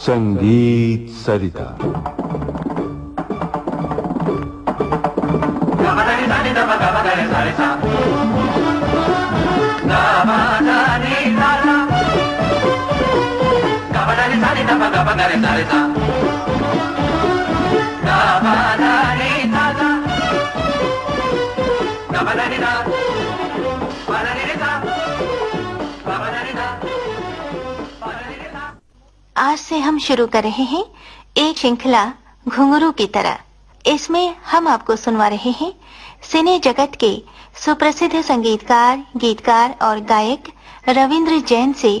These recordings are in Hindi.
संगीत सरिता। आज से हम शुरू कर रहे हैं एक श्रृंखला घुंघरू की तरह। इसमें हम आपको सुनवा रहे हैं सिने जगत के सुप्रसिद्ध संगीतकार, गीतकार और गायक रविंद्र जैन से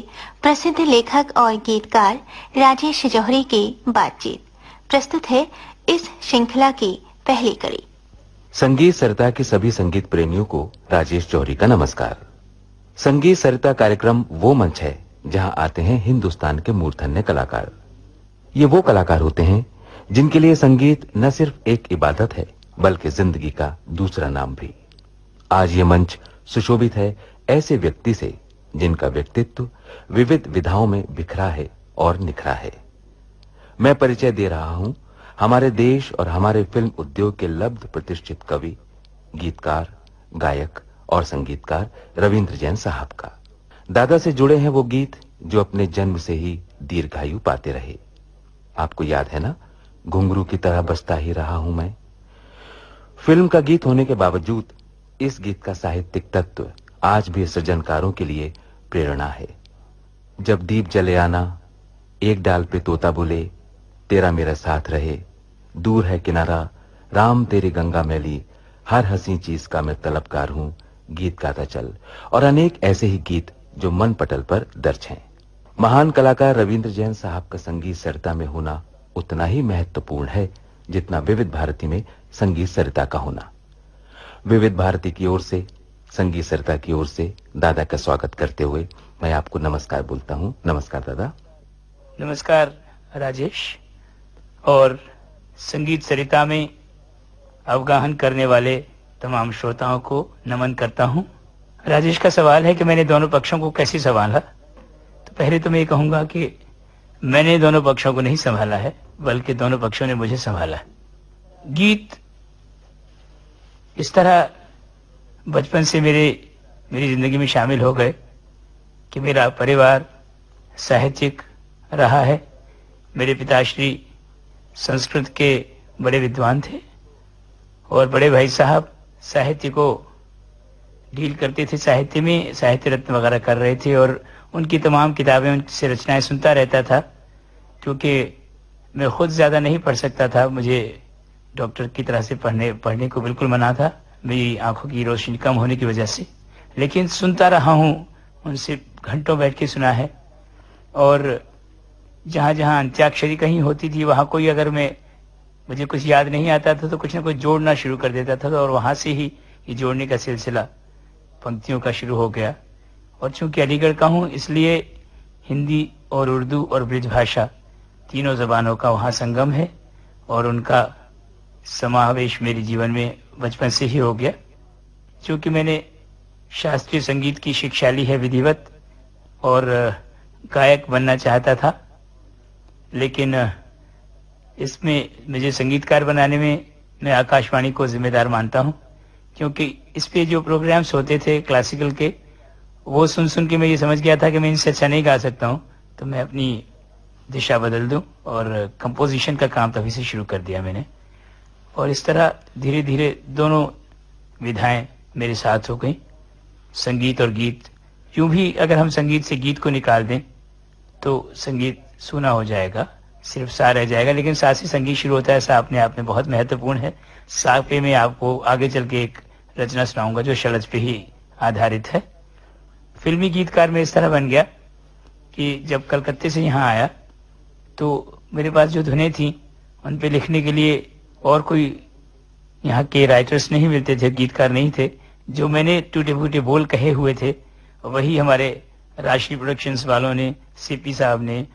प्रसिद्ध लेखक और गीतकार राजेश जौहरी की बातचीत। प्रस्तुत है इस श्रृंखला की पहली कड़ी। संगीत सरिता के सभी संगीत प्रेमियों को राजेश जौहरी का नमस्कार। संगीत सरिता कार्यक्रम वो मंच है जहां आते हैं हिंदुस्तान के मूर्धन्य कलाकार। ये वो कलाकार होते हैं जिनके लिए संगीत न सिर्फ एक इबादत है बल्कि जिंदगी का दूसरा नाम भी। आज ये मंच सुशोभित है ऐसे व्यक्ति से जिनका व्यक्तित्व विविध विधाओं में बिखरा है और निखरा है। मैं परिचय दे रहा हूं हमारे देश और हमारे फिल्म उद्योग के लब्ध प्रतिष्ठित कवि, गीतकार, गायक और संगीतकार रविंद्र जैन साहब का। दादा से जुड़े हैं वो गीत जो अपने जन्म से ही दीर्घायु पाते रहे। आपको याद है ना, घुंघरू की तरह बजता ही रहा हूं मैं। फिल्म का गीत होने के बावजूद इस गीत का साहित्यिक तत्व आज भी सृजनकारों के लिए प्रेरणा है। जब दीप जले आना, एक डाल पे तोता बोले, तेरा मेरा साथ रहे, दूर है किनारा, राम तेरी गंगा मैली, हर हंसी चीज का मैं तलबकार हूं, गीत गाता चल, और अनेक ऐसे ही गीत जो मन पटल पर दर्ज हैं। महान कलाकार रविंद्र जैन साहब का संगीत सरिता में होना उतना ही महत्वपूर्ण है जितना विविध भारती में संगीत सरिता का होना। विविध भारती की ओर से, संगीत सरिता की ओर से दादा का स्वागत करते हुए मैं आपको नमस्कार बोलता हूं। नमस्कार दादा। नमस्कार राजेश, और संगीत सरिता में अवगाहन करने वाले तमाम श्रोताओं को नमन करता हूं। राजेश का सवाल है कि मैंने दोनों पक्षों को कैसे संभाला। तो पहले तो मैं ये कहूंगा कि मैंने दोनों पक्षों को नहीं संभाला है बल्कि दोनों पक्षों ने मुझे संभाला। गीत इस तरह बचपन से मेरी जिंदगी में शामिल हो गए कि मेरा परिवार साहित्यिक रहा है। मेरे पिताश्री संस्कृत के बड़े विद्वान थे और बड़े भाई साहब साहित्य को डील करते थे, साहित्य में साहित्य रत्न वगैरह कर रहे थे और उनकी तमाम किताबें, उनसे रचनाएं सुनता रहता था। क्योंकि मैं खुद ज्यादा नहीं पढ़ सकता था, मुझे डॉक्टर की तरह से पढ़ने को बिल्कुल मना था, मेरी आंखों की रोशनी कम होने की वजह से। लेकिन सुनता रहा हूं, उनसे घंटों बैठ के सुना है। और जहां जहां अंत्याक्षरी कहीं होती थी वहां कोई अगर मुझे कुछ याद नहीं आता था तो कुछ ना कुछ जोड़ना शुरू कर देता था, और वहां से ही ये जोड़ने का सिलसिला पंक्तियों का शुरू हो गया। और चूंकि अलीगढ़ का हूं इसलिए हिंदी और उर्दू और ब्रिज भाषा तीनों जबानों का वहां संगम है और उनका समावेश मेरे जीवन में बचपन से ही हो गया। चूंकि मैंने शास्त्रीय संगीत की शिक्षा ली है विधिवत और गायक बनना चाहता था, लेकिन इसमें मुझे संगीतकार बनाने में मैं आकाशवाणी को जिम्मेदार मानता हूं। क्योंकि इस पे जो प्रोग्राम्स होते थे क्लासिकल के, वो सुन सुन के मैं ये समझ गया था कि मैं इनसे अच्छा नहीं गा सकता हूं, तो मैं अपनी दिशा बदल दूं, और कंपोजिशन का काम तभी से शुरू कर दिया मैंने। और इस तरह धीरे धीरे दोनों विधाएं मेरे साथ हो गई, संगीत और गीत। यूं भी अगर हम संगीत से गीत को निकाल दें तो संगीत सूना हो जाएगा, सिर्फ सा रह जाएगा, लेकिन साथ से संगीत शुरू होता है। सा अपने आप में बहुत महत्वपूर्ण है। सा पे मैं आपको आगे चल के एक रचना सुनाऊंगा जो शलज पे ही आधारित है। फिल्मी गीतकार में इस तरह बन गया कि जब कलकत्ते से यहाँ आया तो मेरे पास जो धुनें थी उन पे लिखने के लिए और कोई यहाँ के राइटर्स नहीं मिलते थे, गीतकार नहीं थे। जो मैंने टूटे फूटे बोल कहे हुए थे वही हमारे राष्ट्रीय प्रोडक्शंस वालों ने, सीपी साहब ने,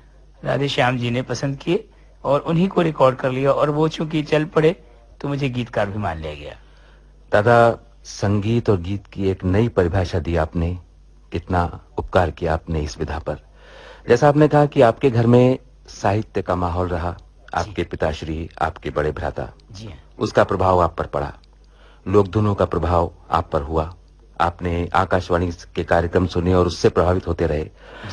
राधे श्याम जी ने पसंद किए और उन्हीं को रिकॉर्ड कर लिया, और वो चूंकि चल पड़े तो मुझे गीतकार भी मान लिया गया। दादा, संगीत और गीत की एक नई परिभाषा दी आपने, कितना उपकार किया आपने इस विधा पर। जैसा आपने कहा कि आपके घर में साहित्य का माहौल रहा, आपके पिताश्री, आपके बड़े भ्राता, जी हाँ, उसका प्रभाव आप पर पड़ा, लोकधुनों का प्रभाव आप पर हुआ, आपने आकाशवाणी के कार्यक्रम सुने और उससे प्रभावित होते रहे।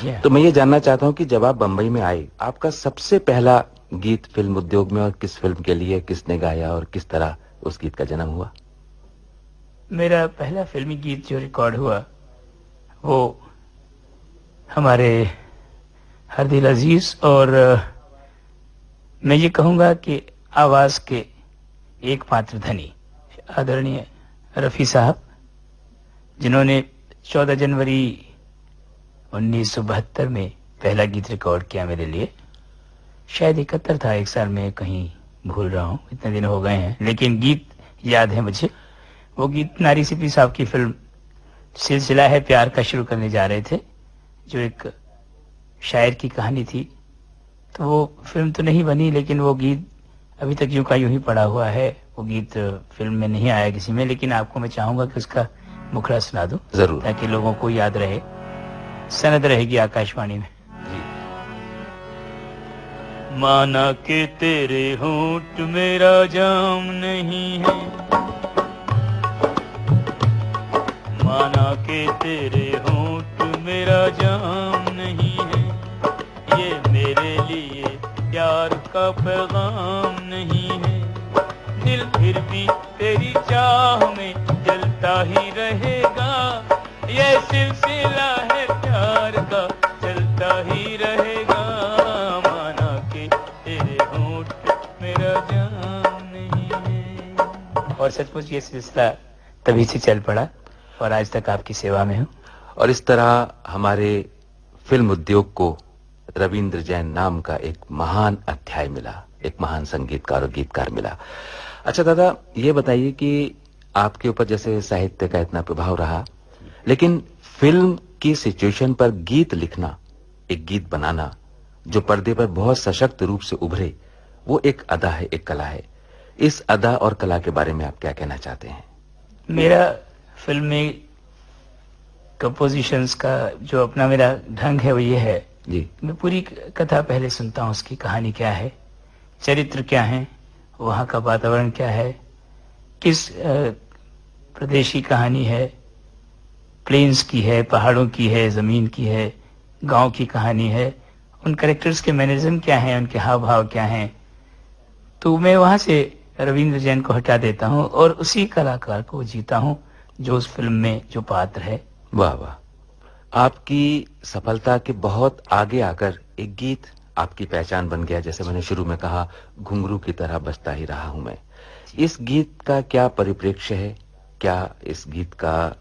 जी हाँ। तो मैं ये जानना चाहता हूं कि जब आप बंबई में आए, आपका सबसे पहला गीत फिल्म उद्योग में और किस फिल्म के लिए, किसने गाया और किस तरह उस गीत का जन्म हुआ? मेरा पहला फिल्मी गीत जो रिकॉर्ड हुआ वो हमारे हरदिल अजीज और मैं ये कहूँगा कि आवाज़ के एकमात्र धनी आदरणीय रफ़ी साहब, जिन्होंने 14 जनवरी 1972 में पहला गीत रिकॉर्ड किया मेरे लिए। शायद 71 था, एक साल में कहीं भूल रहा हूँ, इतने दिन हो गए हैं, लेकिन गीत याद है मुझे। वो गीत नारी सिपी साहब की फिल्म सिलसिला है प्यार का शुरू करने जा रहे थे, जो एक शायर की कहानी थी। तो वो फिल्म तो नहीं बनी, लेकिन वो गीत अभी तक यूं का यूं ही पड़ा हुआ है। वो गीत फिल्म में नहीं आया किसी में, लेकिन आपको मैं चाहूंगा कि उसका मुखड़ा सुना दूं, जरूर, ताकि लोगों को याद रहे, सनद रहेगी आकाशवाणी में। माना के तेरे होंठ मेरा जाम नहीं है, माना के तेरे होंठ मेरा जाम नहीं है, ये मेरे लिए प्यार का पैगाम नहीं है, दिल फिर भी तेरी चाह में जलता ही रहेगा, ये सिलसिला है प्यार का चलता ही रहेगा, माना के तेरे होंठ मेरा जाम नहीं है। और सचमुच ये सिलसिला तभी से चल पड़ा और आज तक आपकी सेवा में हूँ। और इस तरह हमारे फिल्म उद्योग को रविंद्र जैन नाम का एक महान अध्याय मिला, एक महान संगीतकार और गीतकार मिला। अच्छा दादा, ये बताइए कि आपके ऊपर जैसे साहित्य का इतना प्रभाव रहा, लेकिन फिल्म की सिचुएशन पर गीत लिखना, एक गीत बनाना जो पर्दे पर बहुत सशक्त रूप से उभरे, वो एक अदा है, एक कला है। इस अदा और कला के बारे में आप क्या कहना चाहते हैं? मेरा फिल्म में कंपोजिशंस का जो अपना मेरा ढंग है वो ये है जी, मैं पूरी कथा पहले सुनता हूँ, उसकी कहानी क्या है, चरित्र क्या है, वहाँ का वातावरण क्या है, किस प्रदेश की कहानी है, प्लेन्स की है, पहाड़ों की है, जमीन की है, गांव की कहानी है, उन कैरेक्टर्स के मैनेरिज्म क्या है, उनके हाव भाव क्या हैं। तो मैं वहां से रविंद्र जैन को हटा देता हूं और उसी कलाकार को जीता हूं जो उस फिल्म में जो पात्र है। वाह वाह, आपकी सफलता के बहुत आगे आकर एक गीत आपकी पहचान बन गया। जैसे मैंने शुरू में कहा, घुंघरू की तरह बजता ही रहा हूं मैं। इस गीत का क्या परिप्रेक्ष्य है, क्या इस गीत का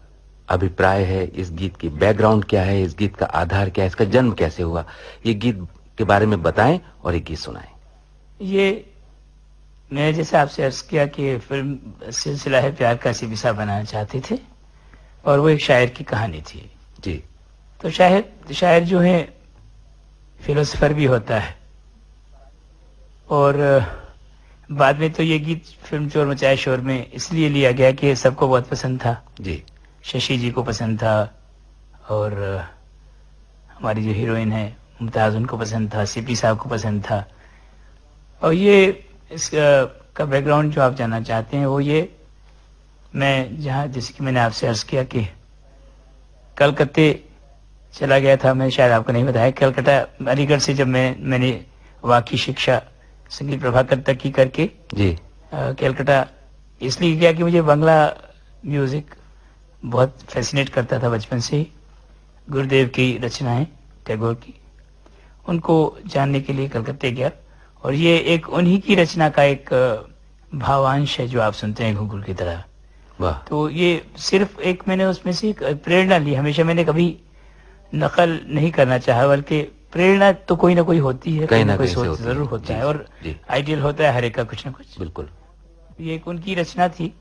अभिप्राय है, इस गीत की बैकग्राउंड क्या है, इस गीत का आधार क्या है, इसका जन्म कैसे हुआ, ये गीत के बारे में बताएं और एक गीत सुनाएं। ये मैं जैसे आपसे अर्ज किया कि फिल्म सिलसिला है प्यार का सिबिसा बनाना चाहते थे और वो एक शायर की कहानी थी जी। तो शायर जो है फिलोसोफर भी होता है और बाद में तो ये गीत फिल्म चोर मचाए शोर में इसलिए लिया गया कि सबको बहुत पसंद था जी, शशि जी को पसंद था और हमारी जो हीरोइन है मुमताज उनको पसंद था, सीपी साहब को पसंद था। और ये इसका बैकग्राउंड जो आप जानना चाहते हैं वो ये, मैं जहाँ जैसे कि मैंने आपसे अर्ज किया कि कलकत्ते चला गया था, मैं शायद आपको नहीं बताया, कलकत्ता अलीगढ़ से जब मैंने वहाँ की शिक्षा संगीत प्रभाकर तक की करके जी कलकत्ता इसलिए गया कि मुझे बांग्ला म्यूजिक बहुत फैसिनेट करता था बचपन से ही। गुरुदेव की रचनाएं, टैगोर की, उनको जानने के लिए कलकत्ते गया और ये एक उन्हीं की रचना का एक भावांश है जो आप सुनते हैं घुंघरू की तरह। वाह। तो ये सिर्फ एक मैंने उसमें से एक प्रेरणा ली, हमेशा मैंने कभी नकल नहीं करना चाहा, बल्कि प्रेरणा तो कोई ना कोई होती है, कहीं ना कोई सोच जरूर होता है और आइडियल होता है हर एक का कुछ ना कुछ। बिल्कुल, ये एक उनकी रचना थी।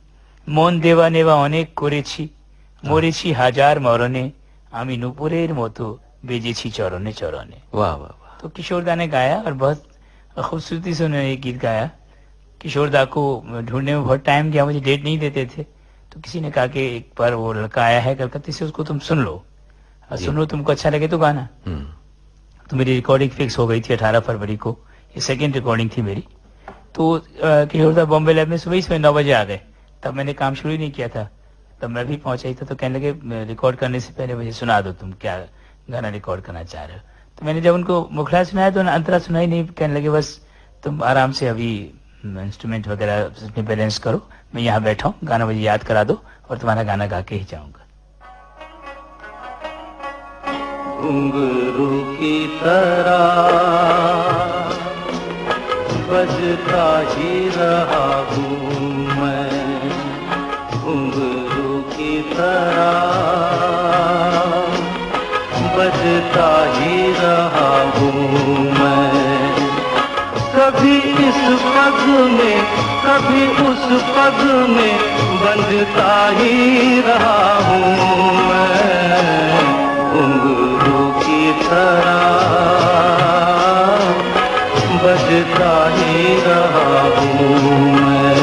মন দেওয়া নেওয়া অনেক করেছি, মরেছি হাজার মরণে, আমি নুপুরের মতো বেজেছি চরণে চরণে। वाह वाह वाह। तो किशोर दा ने गाया और बहुत खूबसूरती से उन्होंने ये गीत गाया। किशोर दा को ढूंढने में बहुत टाइम गया, मुझे डेट नहीं देते थे, तो किसी ने कहा कि एक बार वो लड़का आया है कलकत्ते से, उसको तुम सुन लो, सुनो तुमको अच्छा लगे तो गाना। तो मेरी रिकॉर्डिंग फिक्स हो गई थी 18 फरवरी को। ये सेकेंड रिकॉर्डिंग थी मेरी। तो किशोरदा बॉम्बे लैब में सुबह 9 बजे आ गए। तब मैंने काम शुरू ही नहीं किया था। तब मैं भी पहुंचा ही था। तो कहने लगे रिकॉर्ड करने से पहले मुझे सुना दो, तुम क्या गाना रिकॉर्ड करना चाह रहे हो। तो मैंने जब उनको मुखड़ा सुनाया तो अंतरा सुनाई नहीं। कहने लगे बस तुम आराम से अभी इंस्ट्रूमेंट वगैरह अपने बैलेंस करो, मैं यहाँ बैठा हूँ, गाना मुझे याद करा दो और तुम्हारा गाना गा के ही जाऊंगा। घुंघरू की तरह बजता ही रहा हूँ मैं, घुंघरू की तरह बजता ही रहा हूँ मैं। कभी इस पग में कभी उस पग में बंधता ही रहा हूँ मैं, घुंघरू की तरह बजता ही रहा हूँ मैं।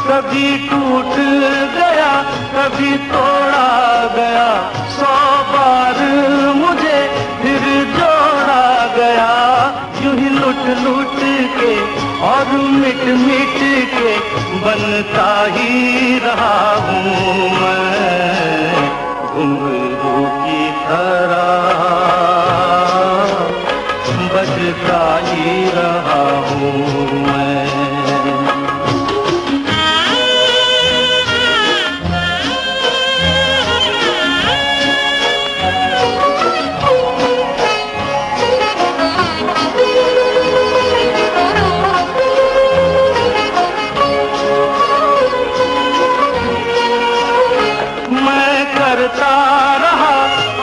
कभी टूट गया कभी तोड़ा गया, 100 बार मुझे फिर जोड़ा गया। यूं ही लुट लुट के और मिट मिट के बनता ही रहा हूँ मैं, घुंघरू की तरह बजता ही रहा हूँ मैं। करता रहा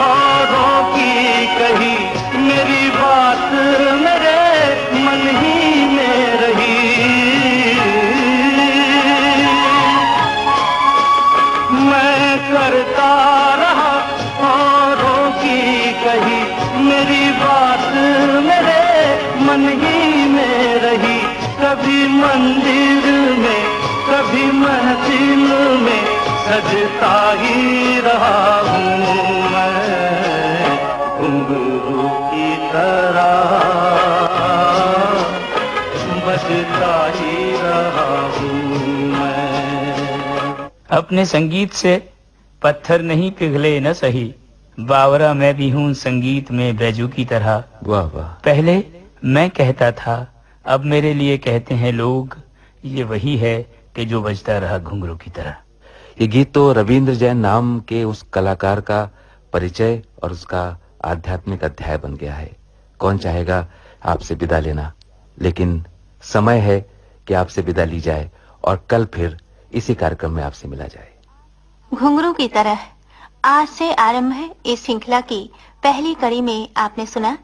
औरों की कही, मेरी बात मेरे मन ही में रही। मैं करता रहा औरों की कही, मेरी बात मेरे मन ही में रही। कभी मंदिर में कभी महफिल में सजता ही रहा हूँ मैं, घुंघरू की तरह बजता ही रहा हूँ मैं। अपने संगीत से पत्थर नहीं पिघले न सही, बावरा मैं भी हूँ संगीत में बैजू की तरह। वाह वाह। पहले मैं कहता था, अब मेरे लिए कहते हैं लोग, ये वही है कि जो बजता रहा घुंघरू की तरह। ये गीत तो रविंद्र जैन नाम के उस कलाकार का परिचय और उसका आध्यात्मिक अध्याय बन गया है। कौन चाहेगा आपसे विदा लेना, लेकिन समय है कि आपसे विदा ली जाए और कल फिर इसी कार्यक्रम में आपसे मिला जाए। घुंघरू की तरह आज से आरंभ है इस श्रृंखला की पहली कड़ी में आपने सुना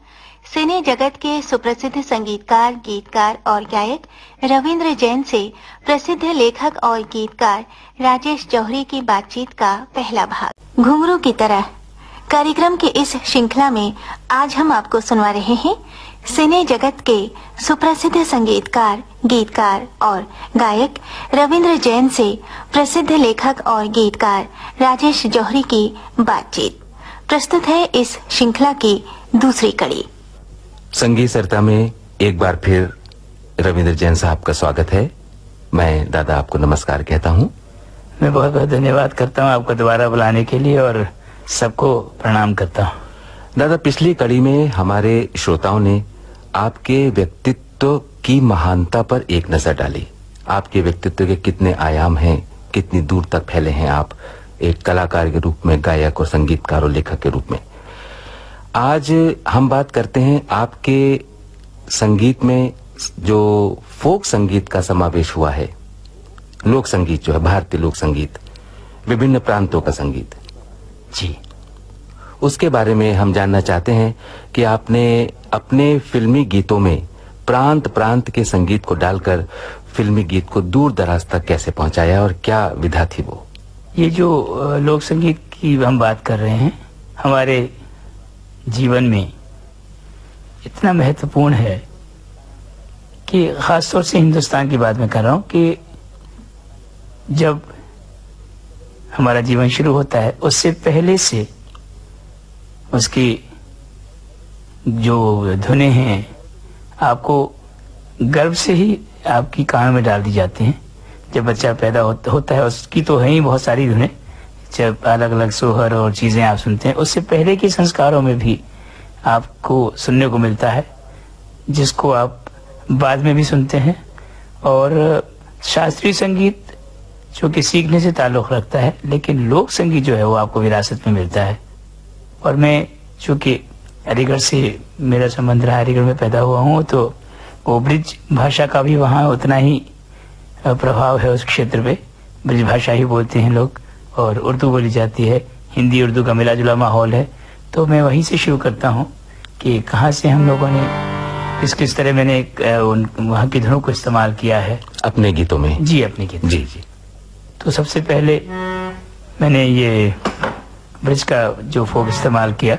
सिने जगत के सुप्रसिद्ध संगीतकार, गीतकार और गायक रविंद्र जैन से प्रसिद्ध लेखक और गीतकार राजेश जौहरी की बातचीत का पहला भाग। घुंघरू की तरह कार्यक्रम के इस श्रृंखला में आज हम आपको सुनवा रहे हैं सिने जगत के सुप्रसिद्ध संगीतकार, गीतकार और गायक रविंद्र जैन से प्रसिद्ध लेखक और गीतकार राजेश जौहरी की बातचीत। प्रस्तुत है इस श्रृंखला की दूसरी कड़ी। संगीत सरिता में एक बार फिर रविंद्र जैन साहब का स्वागत है। मैं दादा आपको नमस्कार कहता हूँ। मैं बहुत बहुत धन्यवाद करता हूँ आपको दोबारा बुलाने के लिए और सबको प्रणाम करता हूँ। दादा, पिछली कड़ी में हमारे श्रोताओं ने आपके व्यक्तित्व की महानता पर एक नजर डाली। आपके व्यक्तित्व के कितने आयाम हैं, कितनी दूर तक फैले हैं आप एक कलाकार के रूप में, गायक और संगीतकार और लेखक के रूप में। आज हम बात करते हैं आपके संगीत में जो फोक संगीत का समावेश हुआ है। लोक संगीत जो है, भारतीय लोक संगीत, विभिन्न प्रांतों का संगीत जी, उसके बारे में हम जानना चाहते हैं कि आपने अपने फिल्मी गीतों में प्रांत प्रांत के संगीत को डालकर फिल्मी गीत को दूर दराज तक कैसे पहुंचाया और क्या विधा थी वो? ये जो लोक संगीत की हम बात कर रहे हैं हमारे जीवन में इतना महत्वपूर्ण है कि खासतौर से हिंदुस्तान की बात मैं कर रहा हूं कि जब हमारा जीवन शुरू होता है उससे पहले से उसकी जो धुनें हैं आपको गर्भ से ही आपकी कान में डाल दी जाती हैं। जब बच्चा पैदा होता है उसकी तो है ही बहुत सारी धुनें, जब अलग अलग सोहर और चीजें आप सुनते हैं, उससे पहले के संस्कारों में भी आपको सुनने को मिलता है जिसको आप बाद में भी सुनते हैं। और शास्त्रीय संगीत जो कि सीखने से ताल्लुक रखता है, लेकिन लोक संगीत जो है वो आपको विरासत में मिलता है। और मैं चूंकि अलीगढ़ से मेरा संबंध रहा, अलीगढ़ में पैदा हुआ हूँ, तो वो ब्रिज भाषा का भी वहाँ उतना ही प्रभाव है उस क्षेत्र पे। ब्रिज भाषा ही बोलते हैं लोग और उर्दू बोली जाती है, हिंदी उर्दू का मिला जुला माहौल है। तो मैं वहीं से शुरू करता हूँ कि कहाँ से हम लोगों ने किस तरह मैंने वहाँ की धुनों को इस्तेमाल किया है अपने गीतों में। जी, अपने गीतों जी जी। तो सबसे पहले मैंने ये ब्रिज का जो फोक इस्तेमाल किया।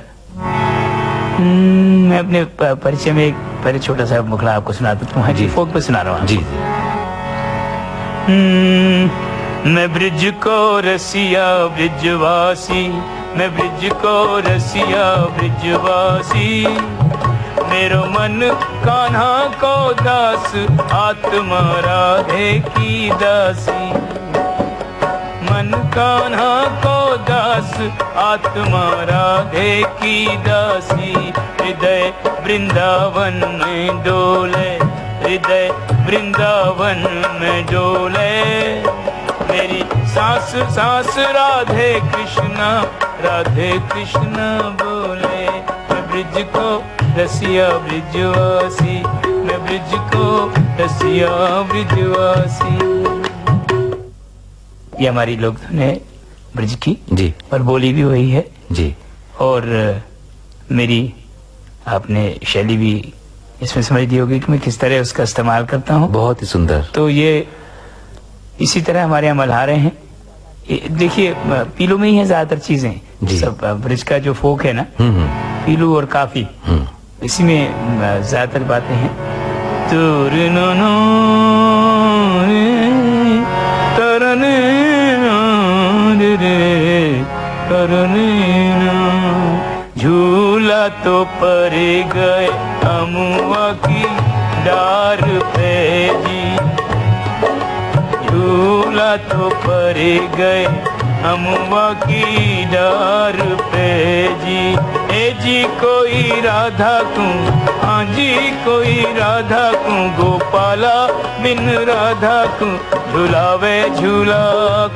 मैं अपने परिचय में एक पहले छोटा सा मुखड़ा आपको सुनाता हूँ। जी, फोक पे सुना रहा हूँ। जी जी। मैं ब्रिज को रसिया ब्रिजवासी, मैं ब्रिज को रसिया ब्रिजवासी, मेरो मन कान्हा को दास, आत्मा राधे की दासी। मन कान्हा को दास, आत्मा राधे की दासी। हृदय वृंदावन में डोले, हृदय वृंदावन में डोले, मेरी सांस सांस राधे कृष्णा, राधे कृष्णा बोले। मैं ब्रिज को रसिया ब्रिजवासी, मैं ब्रिज को रसिया ब्रिजवासी। ये हमारी लोक धुन है ब्रिज की जी, और बोली भी वही है जी। और मेरी आपने शैली भी इसमें समझ ली होगी कि मैं किस तरह उसका इस्तेमाल करता हूँ। बहुत ही सुंदर। तो ये इसी तरह हमारे यहाँ मल्हारे हैं। देखिए पीलू में ही है ज्यादातर चीजें, सब ब्रिज का जो फोक है ना, पीलू और काफी, इसी में ज्यादातर बातें हैं। झूला तो पर गए अमुआ की डार पे जी, झूला तो पर गए अमुआ की डार पे जी। ए जी कोई राधा को, हाँ जी कोई राधा को, गोपाला बिन राधा को झूलावे झूला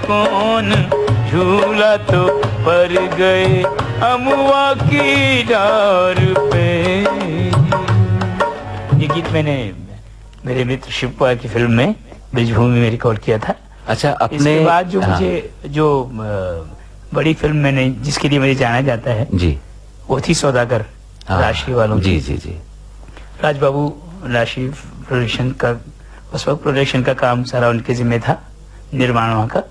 कौन, झूला तो पर गए अमुआ की डार पे। ये गीत मैंने मेरे मित्र शिवपाल की फिल्म में ब्रिजभूमि में रिकॉर्ड किया था। अच्छा, अपने इसके बाद जो मुझे जो बड़ी फिल्म मैंने जिसके लिए मुझे जाना जाता है जी, वो थी सौदागर, राशि वालों जी की। जी जी। राजबाबू राशि प्रोडक्शन का, उस वक्त प्रोडक्शन का काम सारा उनके जिम्मे था, निर्माण वहाँ का।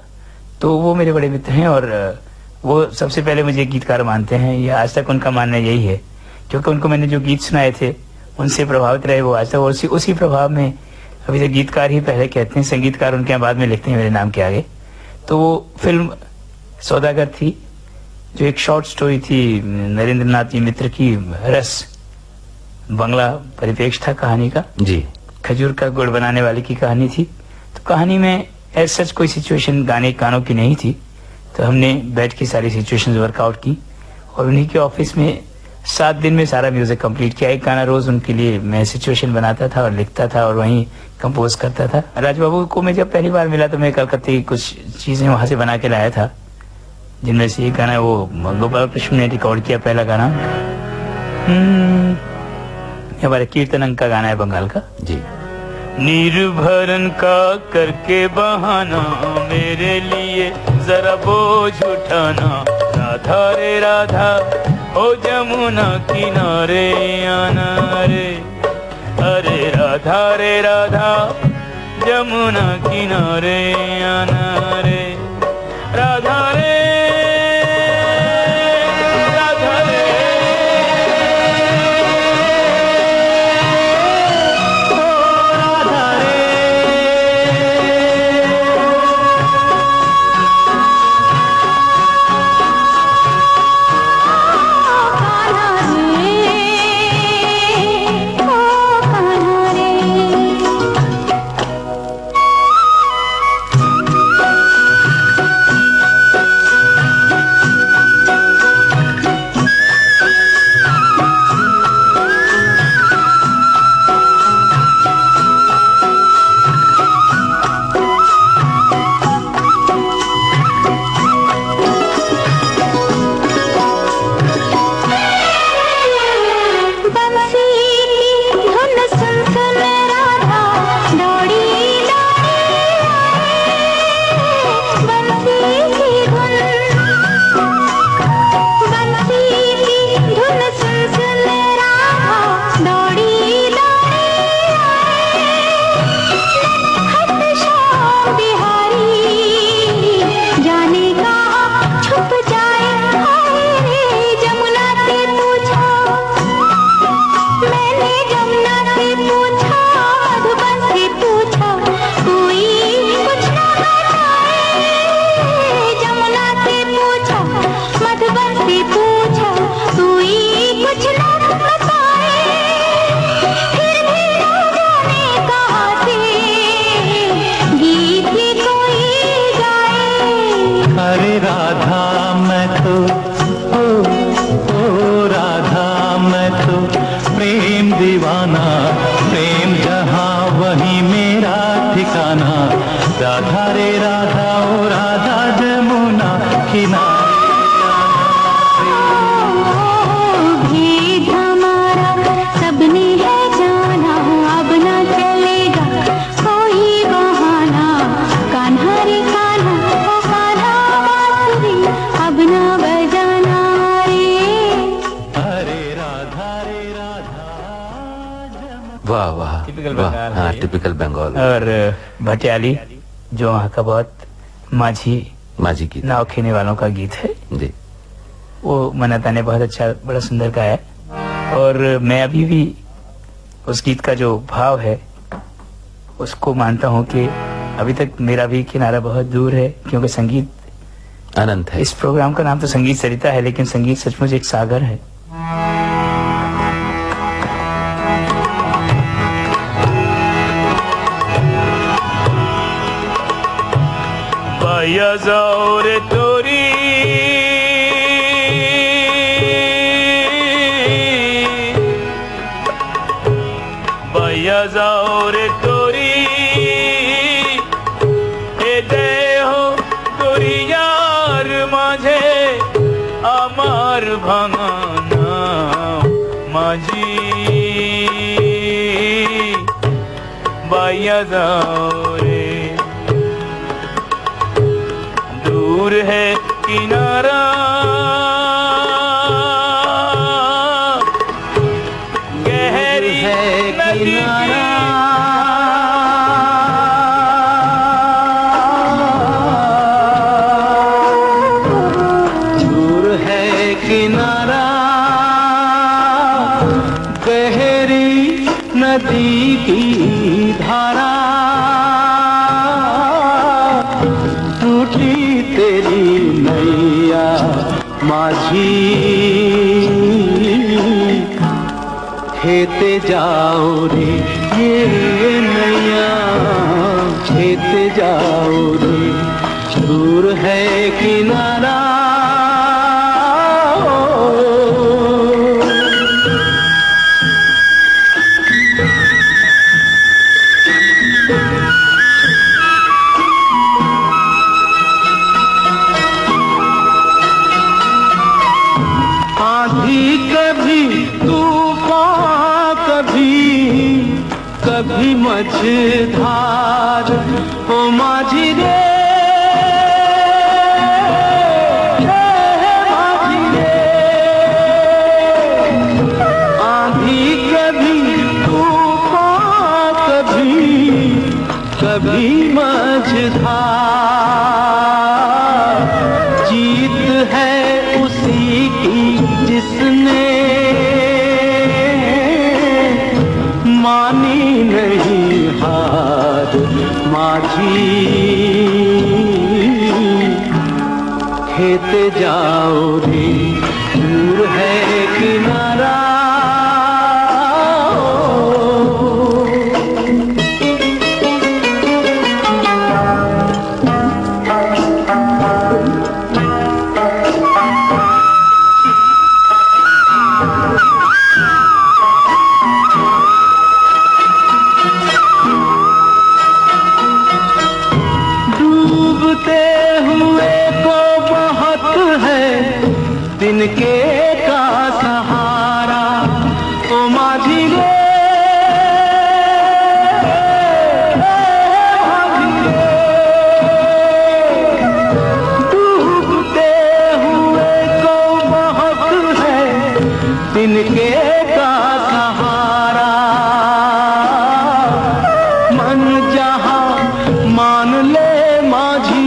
तो वो मेरे बड़े मित्र हैं और वो सबसे पहले मुझे गीतकार मानते हैं। ये आज तक उनका मानना यही है, क्योंकि उनको मैंने जो गीत सुनाए थे उनसे प्रभावित रहे वो आज तक। उसी प्रभाव में अभी तक गीतकार ही पहले कहते हैं, संगीतकार उनके यहाँ बाद में लिखते हैं मेरे नाम के आगे। तो वो फिल्म सौदागर थी जो एक शॉर्ट स्टोरी थी नरेंद्र नाथ मित्र की, रस बंगला परिपेक्ष था कहानी का जी। खजूर का गुड़ बनाने वाले की कहानी थी। तो कहानी में एज सच कोई सिचुएशन गानों की नहीं थी। तो हमने बैठ के सारी सिचुएशंस वर्कआउट की और उन्हीं के ऑफिस में 7 दिन में सारा म्यूजिक कंप्लीट किया। एक गाना रोज उनके लिए मैं सिचुएशन बनाता था और लिखता था और वहीं कंपोज करता था। राजबाबू को मैं जब पहली बार मिला तो मैं कलकत्ते की कुछ चीजें वहां से बना के लाया था, जिनमें से एक गाना वो गोपाल कृष्ण ने रिकॉर्ड किया, पहला गाना हमारे कीर्तन अंक का गाना है बंगाल का जी। निर्भरन का करके बहाना, मेरे लिए जरा बोझ उठाना। राधा रे राधा, ओ जमुना किनारे आना रे। अरे राधा रे राधा, जमुना किनारे आना रे। राधा रे राधा रे राधा, ओ राधा जमुना किनारे। भेद हमारा सबने है जाना, अब न चलेगा कोई बहाना। कान्हा रे कान्हा, ओ कान्हा बांसुरी अब न बजाना रे। अरे राधा रे राधा। वाह वाह, टिपिकल वाह, बंगाल हाँ है। टिपिकल बंगाल। और भटियाली जो वहाँ का बहुत माझी गीत नाव खेने वालों का गीत है, जी। वो मनाता ने बहुत अच्छा, बड़ा सुंदर गाया है। और मैं अभी भी उस गीत का जो भाव है उसको मानता हूँ कि अभी तक मेरा भी किनारा बहुत दूर है, क्योंकि संगीत अनंत है। इस प्रोग्राम का नाम तो संगीत सरिता है, लेकिन संगीत सचमुच एक सागर है। बाया जाओ रे तोरी, बाया जाओ रे तोरी, ए दे हो तोरी यार माझे आमार भांगाना माझी। बाया जाओ रे, दूर है किनारा, गहरी है किनारा, दूर है किनारा, गहरी नदी की धारा, टूटी तेरी नैया माझी। खेते जाओ रे ये नैया, खेते जाओ रे, दूर है किनारा। आंधी कभी तूफान, कभी कभी मझधार ओ माझी रे माझी रे, आंधी कभी तूफान कभी मझधार, जीत है उसी की जिसने मानी नहीं हार। माझी खेते जाओ रे, दूर है किनारा। तिनके का सहारा ओ माझी रे माझी रे, डूबते हुए को बहुत है तिनके का सहारा। मन जहाँ मान ले माझी,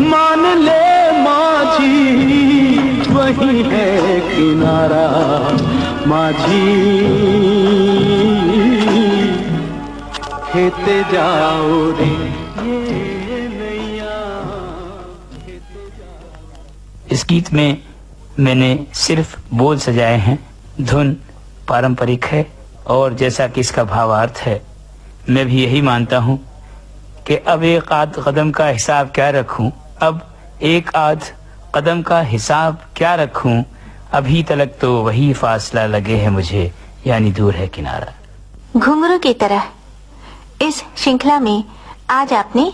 मान ले माझी, वही है किनारा। माझी खेते जाओ रे ये नैया खेते जाओ। इस गीत में मैंने सिर्फ बोल सजाए हैं, धुन पारंपरिक है और जैसा कि इसका भावार्थ है, मैं भी यही मानता हूँ कि अब एक आध कदम का हिसाब क्या रखूं, अब एक आध कदम का हिसाब क्या रखूं, अभी तलक तो वही फासला लगे है मुझे, यानी दूर है किनारा। घुंघरू की तरह इस श्रृंखला में आज आपने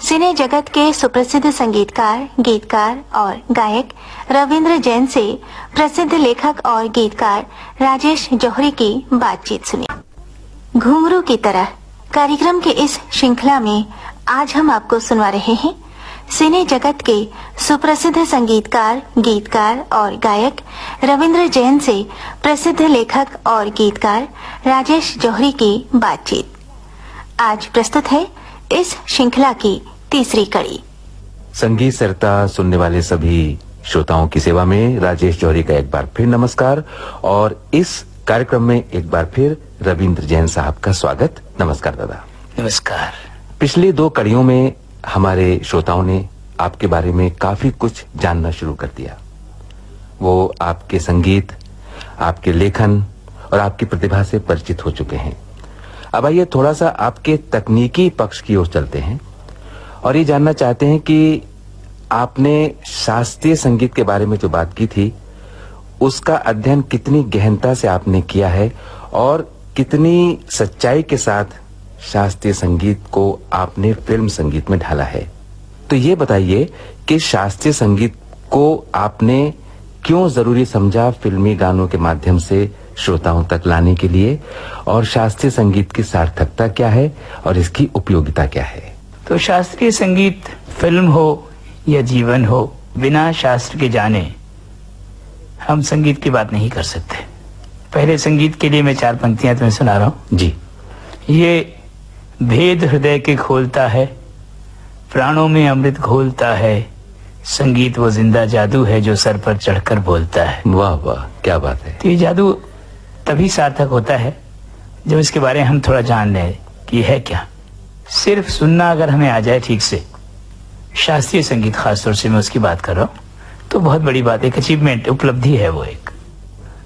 सिने जगत के सुप्रसिद्ध संगीतकार, गीतकार और गायक रविंद्र जैन से प्रसिद्ध लेखक और गीतकार राजेश जौहरी की बातचीत सुनी। घुंघरू की तरह कार्यक्रम के इस श्रृंखला में आज हम आपको सुनवा रहे हैं सिने जगत के सुप्रसिद्ध संगीतकार, गीतकार और गायक रविंद्र जैन से प्रसिद्ध लेखक और गीतकार राजेश जौहरी की बातचीत। आज प्रस्तुत है इस श्रृंखला की तीसरी कड़ी। संगीत सरिता सुनने वाले सभी श्रोताओं की सेवा में राजेश जौहरी का एक बार फिर नमस्कार और इस कार्यक्रम में एक बार फिर रविंद्र जैन साहब का स्वागत। नमस्कार दादा। नमस्कार। पिछली 2 कड़ियों में हमारे श्रोताओं ने आपके बारे में काफी कुछ जानना शुरू कर दिया। वो आपके संगीत, आपके लेखन और आपकी प्रतिभा से परिचित हो चुके हैं। अब आइए थोड़ा सा आपके तकनीकी पक्ष की ओर चलते हैं और ये जानना चाहते हैं कि आपने शास्त्रीय संगीत के बारे में जो बात की थी, उसका अध्ययन कितनी गहनता से आपने किया है और कितनी सच्चाई के साथ शास्त्रीय संगीत को आपने फिल्म संगीत में ढाला है। तो ये बताइए कि शास्त्रीय संगीत को आपने क्यों जरूरी समझा फिल्मी गानों के माध्यम से श्रोताओं तक लाने के लिए, और शास्त्रीय संगीत की सार्थकता क्या है और इसकी उपयोगिता क्या है? तो शास्त्रीय संगीत फिल्म हो या जीवन हो, बिना शास्त्र के जाने हम संगीत की बात नहीं कर सकते। पहले संगीत के लिए मैं 4 पंक्तियां तुम्हें सुना रहा हूं जी। ये भेद हृदय के खोलता है, प्राणों में अमृत घोलता है, संगीत वो जिंदा जादू है जो सर पर चढ़कर बोलता है। वाह वाह, क्या बात है। तो ये जादू तभी सार्थक होता है जब इसके बारे में हम थोड़ा जान लें कि है क्या। सिर्फ सुनना अगर हमें आ जाए ठीक से, शास्त्रीय संगीत खासतौर से मैं उसकी बात कर रहा हूँ, तो बहुत बड़ी बात, एक अचीवमेंट, उपलब्धि है वो एक।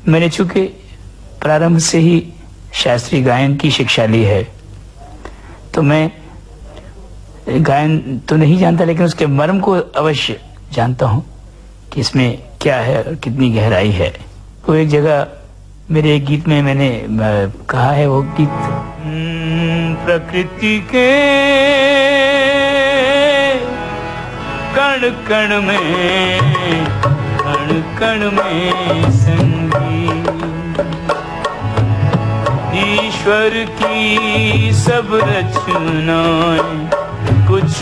मैंने चूंकि प्रारंभ से ही शास्त्रीय गायन की शिक्षा ली है, तो मैं गायन तो नहीं जानता, लेकिन उसके मर्म को अवश्य जानता हूँ कि इसमें क्या है और कितनी गहराई है। वो एक जगह मेरे एक गीत में मैंने कहा है, वो गीत प्रकृति के कण कण में संगीत ईश्वर की सब रचनाएं, कुछ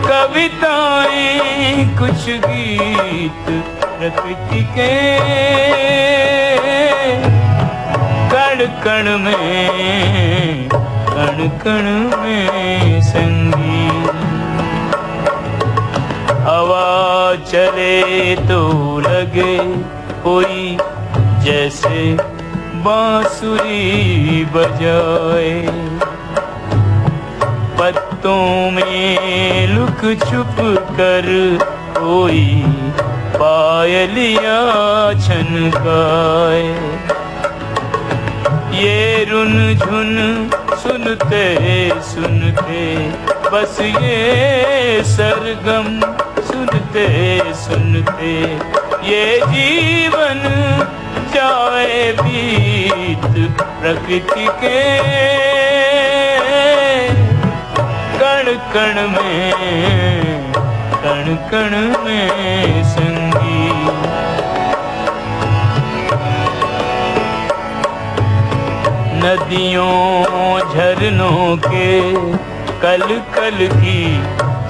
कविताएं, कुछ गीत प्रकृति के, कण कण में, कण कण में संगीत। हवा चले तो लगे कोई जैसे बांसुरी बजाए, पत्तों में लुक छुप कर कोई पायलिया छनकाए। ये रुन झुन सुनते सुनते, बस ये सरगम सुनते सुनते, ये जीवन जाए बीत प्रकृति के, कण कण में, कण कण में संगीत। नदियों झरनों के कल कल की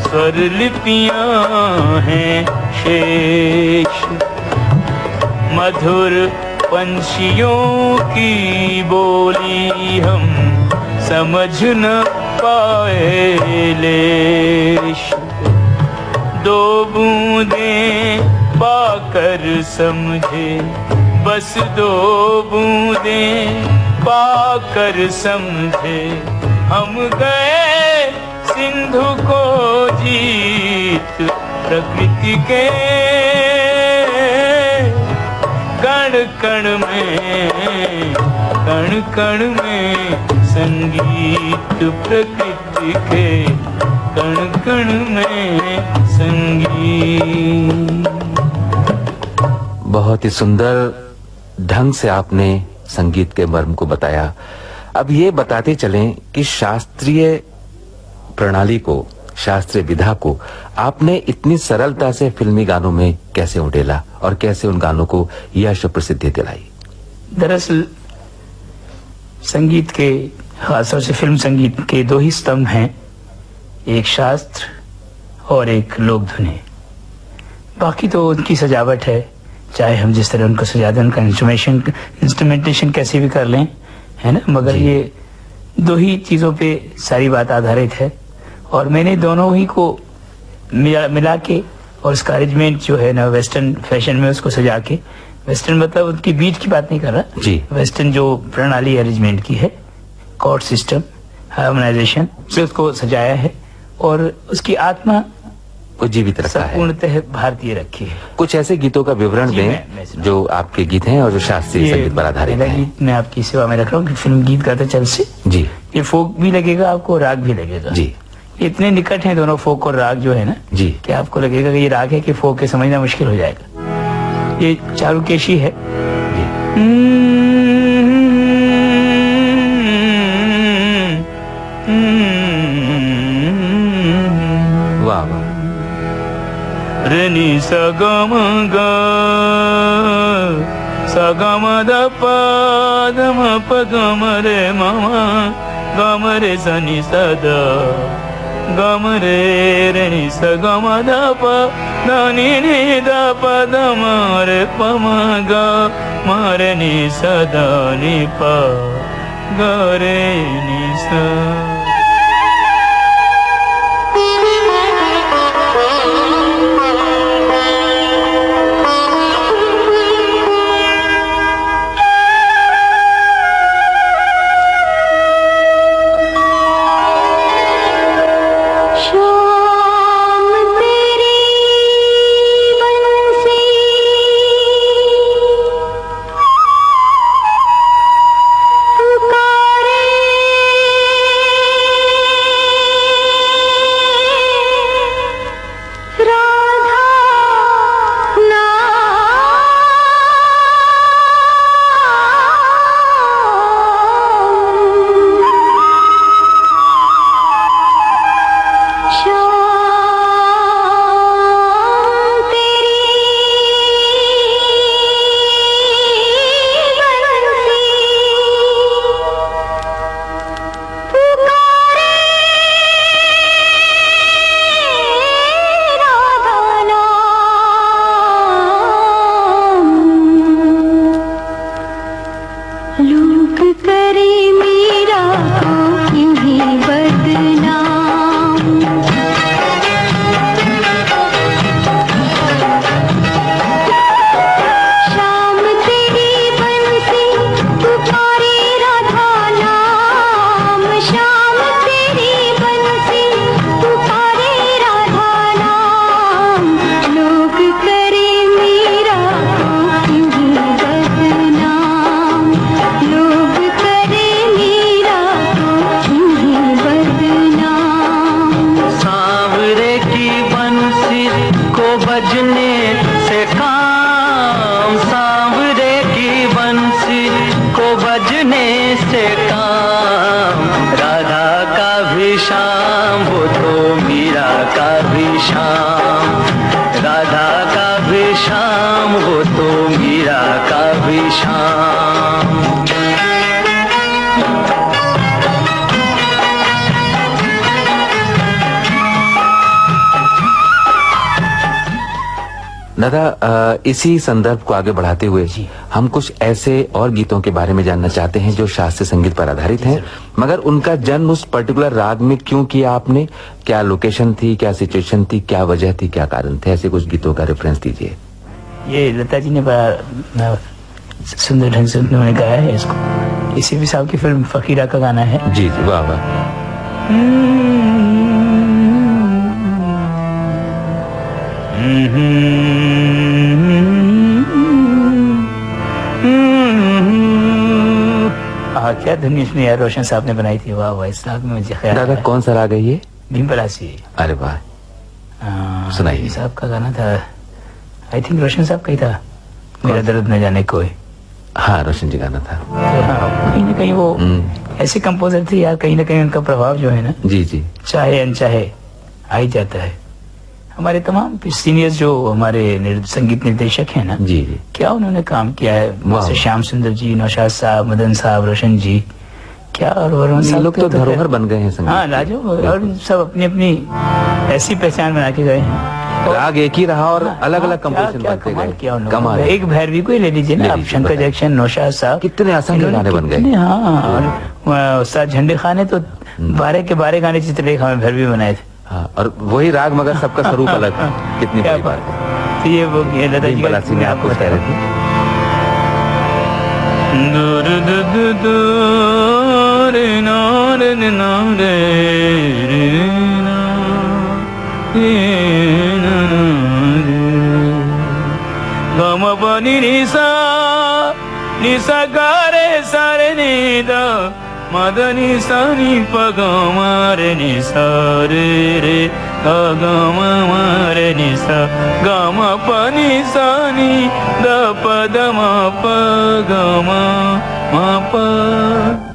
स्वर लिपियां हैं शेष, मधुर पंछियों की बोली हम समझ न पाए लेश। दो बूंदें पाकर समझे, बस दो बूंदें पाकर समझे, हम गए सिंधु को जीत प्रकृति के, कण कण में, कण कण में संगीत प्रकृति के, कण कण में संगीत। बहुत ही सुंदर ढंग से आपने संगीत के मर्म को बताया। अब ये बताते चलें कि शास्त्रीय प्रणाली को, शास्त्रीय विधा को आपने इतनी सरलता से फिल्मी गानों में कैसे उड़ेला और कैसे उन गानों को यश प्रसिद्धि दिलाई? दरअसल संगीत के, खासतौर से फिल्म संगीत के दो ही स्तंभ हैं, एक शास्त्र और एक लोक धुनी। बाकी तो उनकी सजावट है, चाहे हम जिस तरह उनको सजा दें, उनका इंस्ट्रूमेंटेशन कैसे भी कर लें, है ना, मगर ये दो ही चीजों पे सारी बात आधारित है। और मैंने दोनों ही को मिला के, और उसका अरेंजमेंट जो है ना वेस्टर्न फैशन में उसको सजा के, वेस्टर्न मतलब उनकी बीट की बात नहीं कर रहा जी, वेस्टर्न जो प्रणाली अरेंजमेंट की है, कॉर्ड सिस्टम, हार्मोनाइजेशन से उसको सजाया है, और उसकी आत्मा को जीवित रखा है, पूर्णतः भारतीय रखी है। कुछ ऐसे गीतों का विवरण दें जो आपके गीत हैं और जो शास्त्रीय संगीत पर आधारित हैं। गीत मैं आपकी सेवा में रख रहा हूँ, फिल्म गीत गाते चल से जी। ये फोक भी लगेगा आपको, राग भी लगेगा जी। इतने निकट हैं दोनों, फोक और राग जो है ना जी, कि आपको लगेगा कि ये राग है कि फोक है, समझना मुश्किल हो जाएगा। ये चारुकेशी है। वाह वाह। रेनी सगम ग सगम द पदम पगम रे ममा गम रे सनी सद गम रे रेनी सगम द प नी नी द पदम रे पम ग मरे नि सद नि प ग रे नि स। पुकारे करने से काम, राधा का भी शाम वो तो मीरा का भी शाम, राधा का भी शाम वो तो मीरा का भी शाम। दादा, इसी संदर्भ को आगे बढ़ाते हुए हम कुछ ऐसे और गीतों के बारे में जानना चाहते हैं जो शास्त्रीय संगीत पर आधारित हैं, मगर उनका जन्म उस पर्टिकुलर राग में क्यों किया आपने? क्या लोकेशन थी, क्या सिचुएशन थी, क्या वजह थी, क्या कारण थे? ऐसे कुछ गीतों का रेफरेंस दीजिए। ये लता जी ने बड़ा सुंदर ढंग से उन्होंने गाया है इसको। इसी भी साहब की फिल्म फकीरा का गाना है। जी जी, वाह वाह। क्या धुन इसमें यार रोशन साहब ने बनाई थी। वाह वाह, इस राग में मुझे ख्याल दादा कौन सा राग है ये? भीमपलासी। अरे वाह, सुनाइए। साहब का गाना था, आई थिंक रोशन साहब का ही था, मेरा दर्द न जाने कोई। हाँ, रोशन जी गाना था। हाँ, कहीं ना कहीं वो ऐसे कंपोजर थे यार, कहीं ना कहीं उनका प्रभाव जो है ना, जी जी, चाहे अनचाहे आ ही जाता है। हमारे तमाम सीनियर्स जो हमारे संगीत निर्देशक हैं ना, जी जी, क्या उन्होंने काम किया है, जैसे श्याम सुंदर जी, नौशाद साहब, मदन साहब, रोशन जी, क्या और वरुण लोग तो धरोहर बन गए हैं संगीत। हाँ, राजू और सब अपनी अपनी ऐसी पहचान बना के गए हैं। राग एक ही रहा और अलग अलग कंपोजिशन बनते गए। कमाल। एक भैरवी को ही ले लीजिए ना, अब शंकर जैक्शन, नौशाद साहब, कितने आसान गाने बन गए। हाँ, और उस्ताद झंडे खान ने तो 12 के 12 गाने चित्रलेखा में भैरवी बनाए थे। हाँ, और वही राग मगर सबका स्वरूप अलग। कितनी बड़ी बात है। तो ये वो लता जी भीमपलासी में आपको कह रहे थे। गम बनी निसा निसा गारे सारे निदा मदनी सानी पगमारे निसा रे रे गमारे निसा गम पनी सानी द पद म प गमा म प।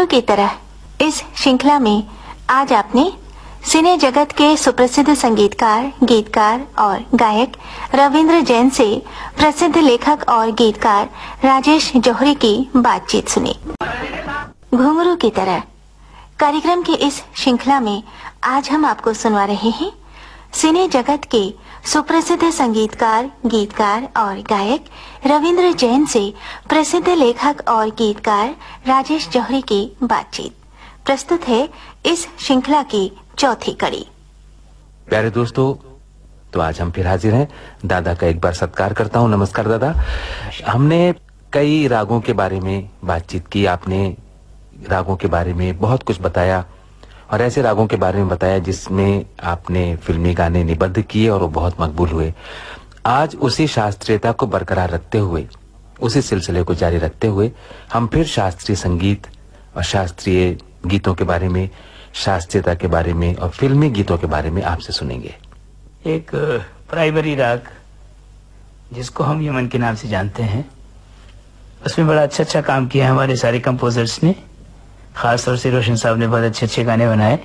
की तरह इस श्रृंखला में आज आपने सिने जगत के सुप्रसिद्ध संगीतकार, गीतकार और गायक रविंद्र जैन से प्रसिद्ध लेखक और गीतकार राजेश जौहरी की बातचीत सुनी। घुंघरू की तरह कार्यक्रम की इस श्रृंखला में आज हम आपको सुनवा रहे हैं सिने जगत के सुप्रसिद्ध संगीतकार, गीतकार और गायक रविंद्र जैन से प्रसिद्ध लेखक और गीतकार राजेश जौहरी की बातचीत। प्रस्तुत है इस श्रृंखला की चौथी कड़ी। प्यारे दोस्तों, तो आज हम फिर हाजिर हैं। दादा का एक बार सत्कार करता हूं। नमस्कार दादा। हमने कई रागों के बारे में बातचीत की, आपने रागों के बारे में बहुत कुछ बताया और ऐसे रागों के बारे में बताया जिसमें आपने फिल्मी गाने निबद्ध किए और वो बहुत मकबूल हुए। आज उसी शास्त्रीयता को बरकरार रखते हुए, उसी सिलसिले को जारी रखते हुए हम फिर शास्त्रीय संगीत और शास्त्रीय गीतों के बारे में, शास्त्रीयता के बारे में और फिल्मी गीतों के बारे में आपसे सुनेंगे। एक प्राइमरी राग जिसको हम यमन के नाम से जानते हैं, उसमें बड़ा अच्छा काम किया हमारे सारे कंपोजर्स ने। खास तौर से रोशन साहब ने बहुत अच्छे गाने बनाए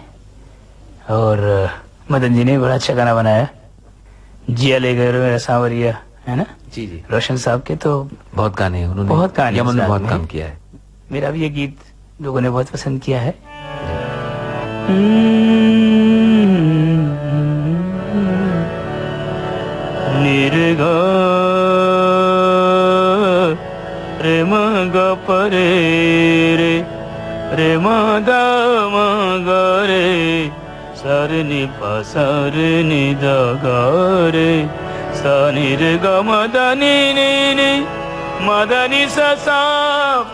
और मदन जी ने बड़ा अच्छा गाना बनाया, जिया ले गए मेरा सांवरिया, है ना जी जी। रोशन साहब के तो बहुत गाने हैं उन्होंने, बहुत गाने यमन में बहुत काम किया है। मेरा भी ये गीत लोगों ने बहुत पसंद किया है। निर्गा रे मग परे रे रे मदा मग रे सरनि पसरनि दगरे सनिर्गा मदनि नि मदनि ससा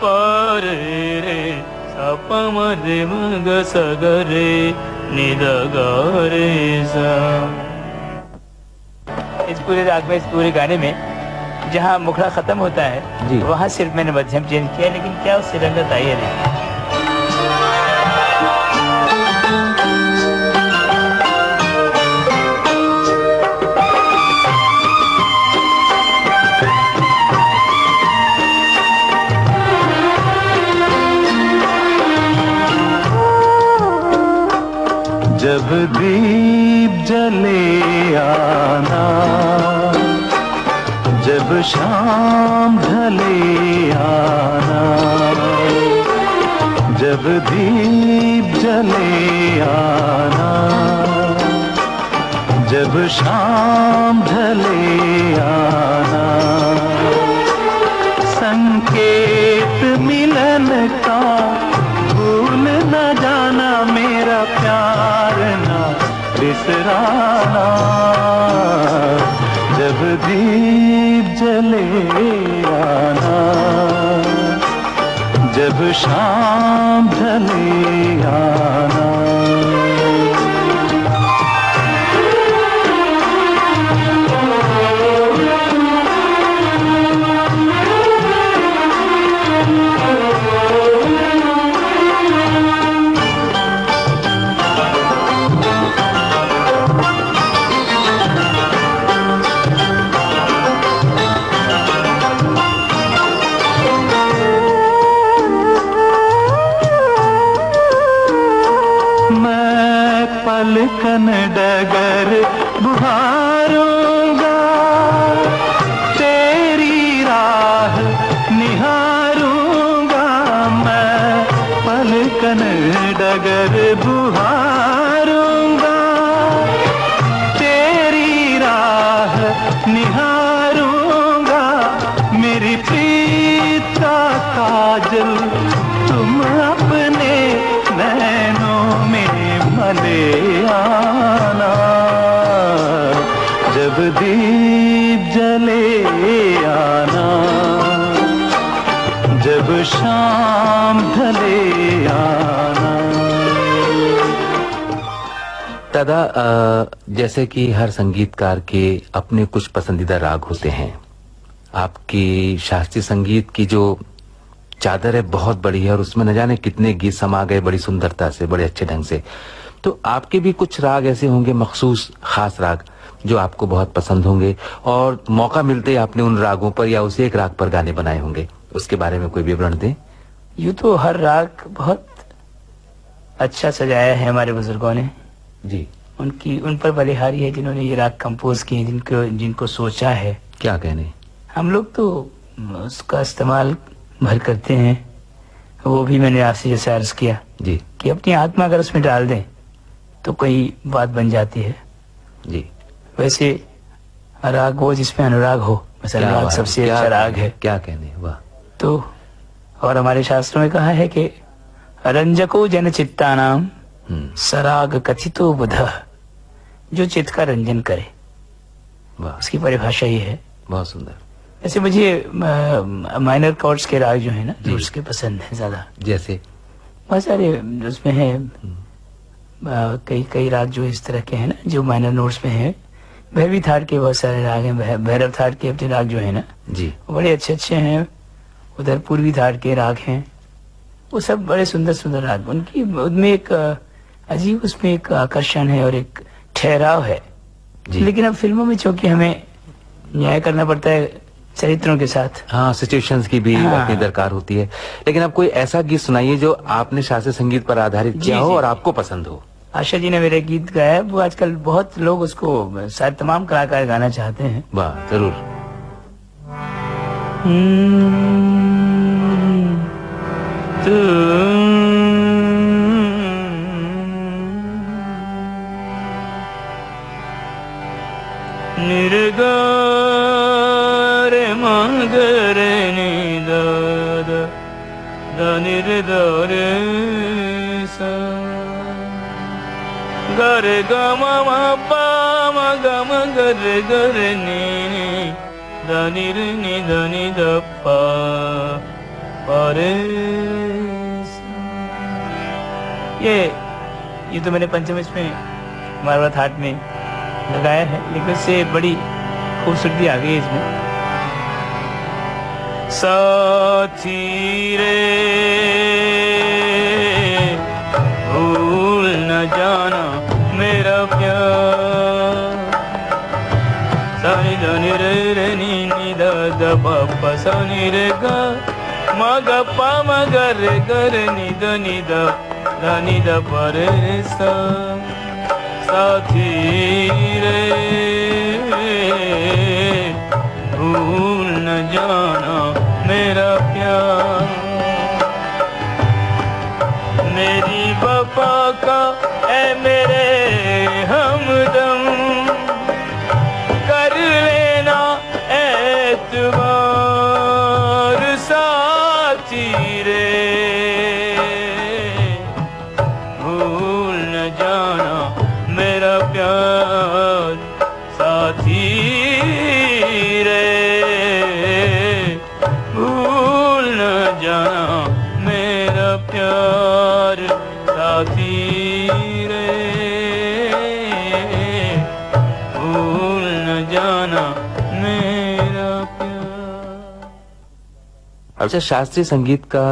परे रे सपम रे मग सगरे निदगरे सा। इस पूरे राग में, इस पूरे गाने में जहाँ मुखड़ा खत्म होता है वहाँ सिर्फ मैंने मध्यम चेंज किया, लेकिन क्या उससे रंगत आई है नहीं। जब दीप जले आना, जब शाम ढले आना, जब दीप जले आना, जब शाम ढले आना, संकेत मिलन का भूल न जाना, मेरा प्यार ना बिसराना। जब दीप जले आना, जब शाम ढले आना। पलकन डगर बुहारूंगा, तेरी राह निहारूंगा। मैं पलकन डगर बुहारूंगा, तेरी राह निहारूंगा। मेरी प्रीत का काजल तुम अपने नैनों में मले आना। जब दीप जले आना, जब शाम ढले आना। दादा, जैसे कि हर संगीतकार के अपने कुछ पसंदीदा राग होते हैं, आपकी शास्त्रीय संगीत की जो चादर है बहुत बड़ी है और उसमें न जाने कितने गीत समा गए बड़ी सुंदरता से, बड़े अच्छे ढंग से। तो आपके भी कुछ राग ऐसे होंगे, मखसूस खास राग जो आपको बहुत पसंद होंगे और मौका मिलते ही आपने उन रागों पर या उसी एक राग पर गाने बनाए होंगे, उसके बारे में कोई विवरण दें। यूं तो हर राग बहुत अच्छा सजाया है हमारे बुजुर्गों ने, जी, उन पर बलिहारी है जिन्होंने ये राग कंपोज किए, जिनको सोचा है। क्या कहने। हम लोग तो उसका इस्तेमाल भर करते हैं। वो भी मैंने आपसे जैसे अर्ज किया जी कि अपनी आत्मा अगर उसमें डाल दें तो कोई बात बन जाती है। जी, वैसे राग वो जिसमें अनुराग हो, मसलन क्या राग बात, सबसे क्या अच्छा राग है। क्या कहने, वाह। तो और हमारे शास्त्रों में कहा है कि रंजको जन चित्तानाम सराग कथितो बुधः, जो चित्त का रंजन करे, वाह, उसकी परिभाषा ये है। बहुत सुंदर। ऐसे मुझे माइनर कॉर्ड्स के राग जो है ना, नोट्स के पसंद है ज्यादा। जैसे बहुत सारे उसमें है, कई राग जो इस तरह के हैं ना, जो माइनर नोट्स में है। भैरवी थाट के बहुत सारे राग हैं, भैरव थाट के अपने राग जो है ना जी, वो बड़े अच्छे अच्छे हैं। उधर पूर्वी थाट के राग हैं, वो सब बड़े सुंदर सुंदर राग। उनकी उनमें एक अजीब, उसमें एक आकर्षण है और एक ठहराव है। लेकिन अब फिल्मों में चूंकि हमें न्याय करना पड़ता है चरित्रों के साथ, हाँ, सिचुएशंस की भी अपनी दरकार होती है। लेकिन अब कोई ऐसा गीत सुनाइए जो आपने शास्त्रीय संगीत पर आधारित किया हो और आपको पसंद हो। आशा जी ने मेरे गीत गाया है, वो आजकल बहुत लोग उसको, शायद तमाम कलाकार गाना चाहते हैं। वाह, जरूर। निर्गारे मागरे निदाद दानिर्दारे सा गरे गम पा गम गरे गरे नी दानिर नि दानि दप्पा पारे। ये तो मैंने पंचम इसमें मारवा थाट में लगाया है, लेकिन उससे बड़ी खूबसूरती आ गई इसमें। साथी रे भूल न जाना मेरा प्यार, सानी धनी रे रे नी नी दा दा पा सानी रे गा मा गा पा मा गा रे गा रे नी दा नी दा दा नी दा पा रे सा। साथी रे भूल न जाना मेरा प्यार, मेरी वफा का ऐ मेरे हमदम, कर लेना एतबार साथी रे भूल न जाना मेरा प्यार, साथी रे भूल न जाना मेरा प्यार, साथी रे भूल न जाना मेरा प्यार। अच्छा, शास्त्रीय संगीत का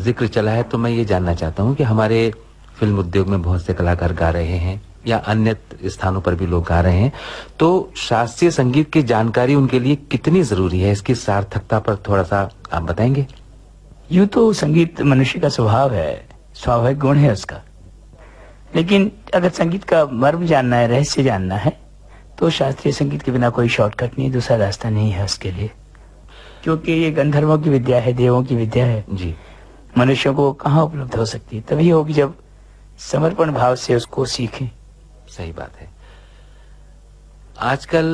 जिक्र चला है तो मैं ये जानना चाहता हूँ कि हमारे फिल्म उद्योग में बहुत से कलाकार गा रहे हैं या अन्य स्थानों पर भी लोग गा रहे हैं, तो शास्त्रीय संगीत की जानकारी उनके लिए कितनी जरूरी है, इसकी सार्थकता पर थोड़ा सा आप बताएंगे। यूं तो संगीत मनुष्य का स्वभाव है, स्वाभाविक गुण है उसका, लेकिन अगर संगीत का मर्म जानना है, रहस्य जानना है, तो शास्त्रीय संगीत के बिना कोई शॉर्टकट नहीं, दूसरा रास्ता नहीं है उसके लिए। क्योंकि ये गंधर्वों की विद्या है, देवों की विद्या है जी, मनुष्यों को कहाँ उपलब्ध हो सकती है? तभी होगी जब समर्पण भाव से उसको सीखें। सही बात है। आजकल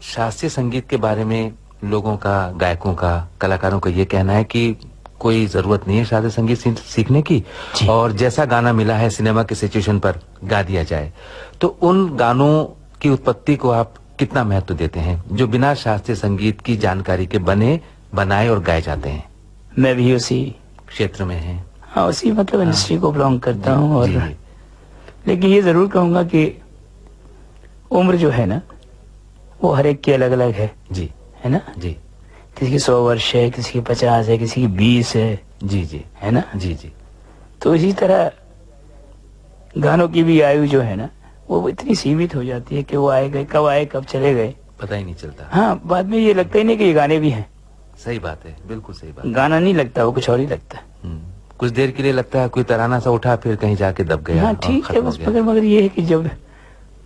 शास्त्रीय संगीत के बारे में लोगों का, गायकों का, कलाकारों का ये कहना है कि कोई जरूरत नहीं है शास्त्रीय संगीत सीखने की, और जैसा गाना मिला है सिनेमा के सिचुएशन पर गा दिया जाए। तो उन गानों की उत्पत्ति को आप कितना महत्व देते हैं जो बिना शास्त्रीय संगीत की जानकारी के बनाए और गाए जाते हैं? मैं भी उसी क्षेत्र में है। हाँ, उसी मतलब इंडस्ट्री को बिलोंग करता हूँ। और लेकिन ये जरूर कहूंगा कि उम्र जो है ना वो हर एक की अलग अलग है जी, है ना जी। किसी की 100 वर्ष है, किसी की 50 है, किसी की 20 है जी जी, है ना जी जी। तो इसी तरह गानों की भी आयु जो है ना वो इतनी सीमित हो जाती है कि वो आए गए, कब आए कब चले गए पता ही नहीं चलता। हाँ, बाद में ये लगता ही नहीं कि ये गाने भी हैं। सही बात है, बिल्कुल सही बात। गाना नहीं लगता, वो कुछ और ही लगता है। कुछ देर के लिए लगता है कोई तराना सा उठा, फिर कहीं जाके दब गया। हाँ ठीक है, बस मगर ये है कि जब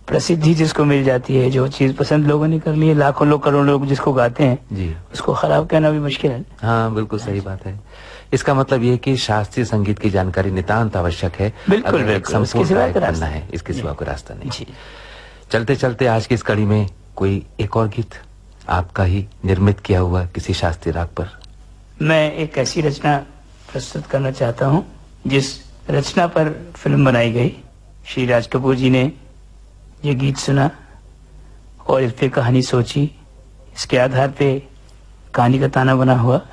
प्रसिद्धि जिसको मिल जाती है, जो चीज पसंद लोगों ने कर ली है, लाखों लोग करोड़ों लोग जिसको गाते हैं जी, उसको खराब कहना भी मुश्किल है। हाँ बिल्कुल सही बात है। इसका मतलब ये कि शास्त्रीय संगीत की जानकारी नितांत आवश्यक है। बिल्कुल अगर एक संपूर्ण गायक बनना है, इसके सिवा कोई रास्ता नहीं। जी। चलते चलते आज की इस कड़ी में कोई एक और गीत आपका ही निर्मित किया हुआ किसी शास्त्रीय राग पर। मैं एक ऐसी रचना प्रस्तुत करना चाहता हूँ जिस रचना पर फिल्म बनाई गई। श्री राज कपूर जी ने ये गीत सुना और इस पे कहानी सोची, इसके आधार पे कहानी का ताना बना हुआ।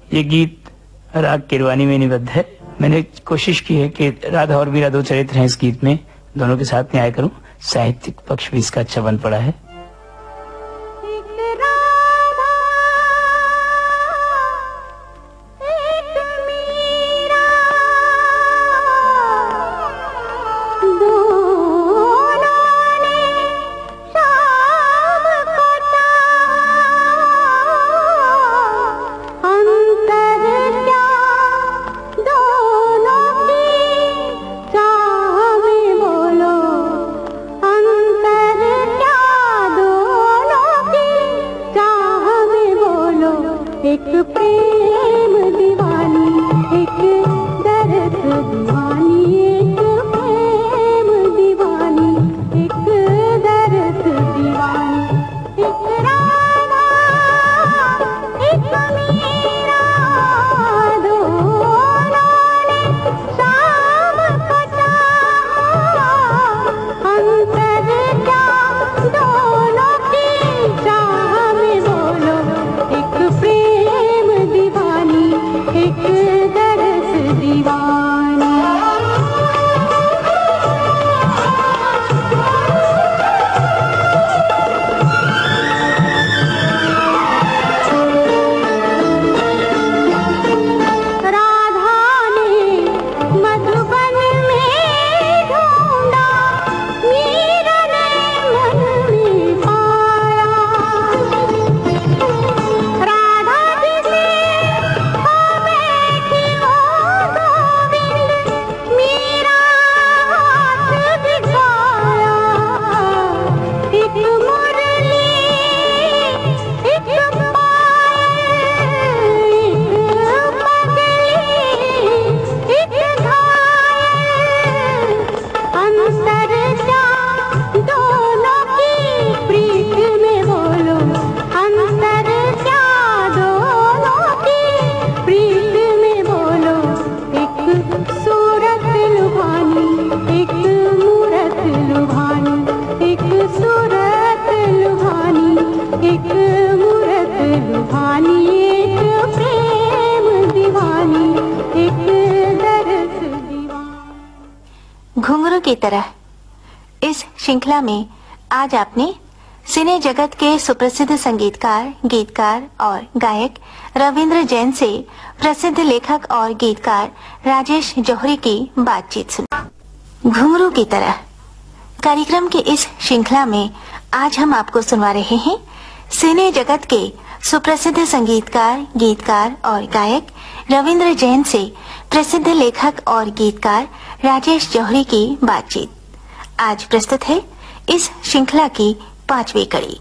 ये गीत राग किरवानी में निबद्ध है। मैंने कोशिश की है कि राधा और मीरा दो चरित्र हैं इस गीत में, दोनों के साथ न्याय करूं। साहित्यिक पक्ष भी इसका अच्छा बन पड़ा है। घुंघरू की तरह इस श्रृंखला में आज आपने सिने जगत के सुप्रसिद्ध संगीतकार, गीतकार और गायक रविंद्र जैन से प्रसिद्ध लेखक और गीतकार राजेश जौहरी की बातचीत सुनी। घुंघरू की तरह कार्यक्रम के इस श्रृंखला में आज हम आपको सुनवा रहे हैं सिने जगत के सुप्रसिद्ध संगीतकार, गीतकार और गायक रविंद्र जैन से प्रसिद्ध लेखक और गीतकार राजेश जौहरी की बातचीत। आज प्रस्तुत है इस श्रृंखला की 5वीं कड़ी।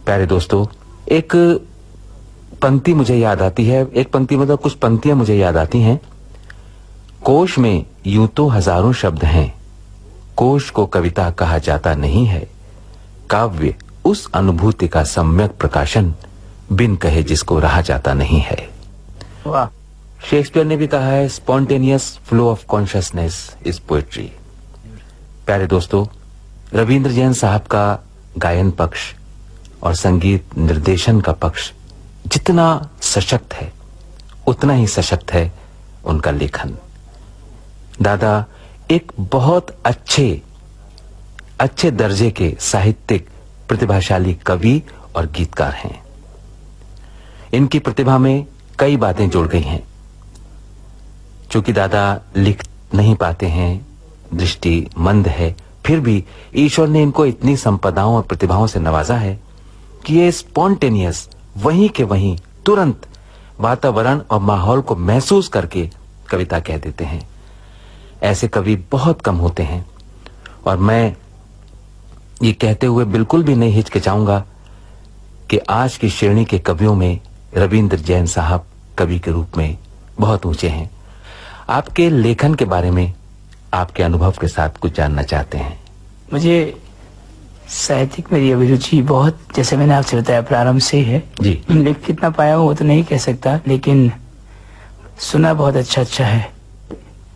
प्यारे दोस्तों, एक पंक्ति मुझे याद आती है, एक पंक्ति मतलब कुछ पंक्तियां मुझे याद आती हैं। कोश में यूं तो हजारों शब्द हैं, कोश को कविता कहा जाता नहीं है। काव्य उस अनुभूति का सम्यक प्रकाशन, बिन कहे जिसको रहा जाता नहीं है। वाह। शेक्सपियर ने भी कहा है, spontaneous flow of consciousness is poetry. प्यारे दोस्तों, रविंद्र जैन साहब का गायन पक्ष और संगीत निर्देशन का पक्ष जितना सशक्त है, उतना ही सशक्त है उनका लेखन। दादा एक बहुत अच्छे दर्जे के साहित्यिक प्रतिभाशाली कवि और गीतकार हैं। इनकी प्रतिभा में कई बातें जुड़ गई हैं। चूंकि दादा लिख नहीं पाते हैं, दृष्टि मंद है, फिर भी ईश्वर ने इनको इतनी संपदाओं और प्रतिभाओं से नवाजा है कि ये स्पॉन्टेनियस वहीं के वहीं तुरंत वातावरण और माहौल को महसूस करके कविता कह देते हैं। ऐसे कवि बहुत कम होते हैं और मैं ये कहते हुए बिल्कुल भी नहीं हिचकिचाऊंगा कि आज की श्रेणी के कवियों में रविंद्र जैन साहब कवि के रूप में बहुत ऊंचे हैं। आपके लेखन के बारे में आपके अनुभव के साथ कुछ जानना चाहते हैं। मुझे साहित्यिक मेरी अभिरुचि बहुत, जैसे मैंने आपसे बताया, प्रारंभ से ही है जी। लिख कितना पाया हूँ वो तो नहीं कह सकता, लेकिन सुना बहुत अच्छा है।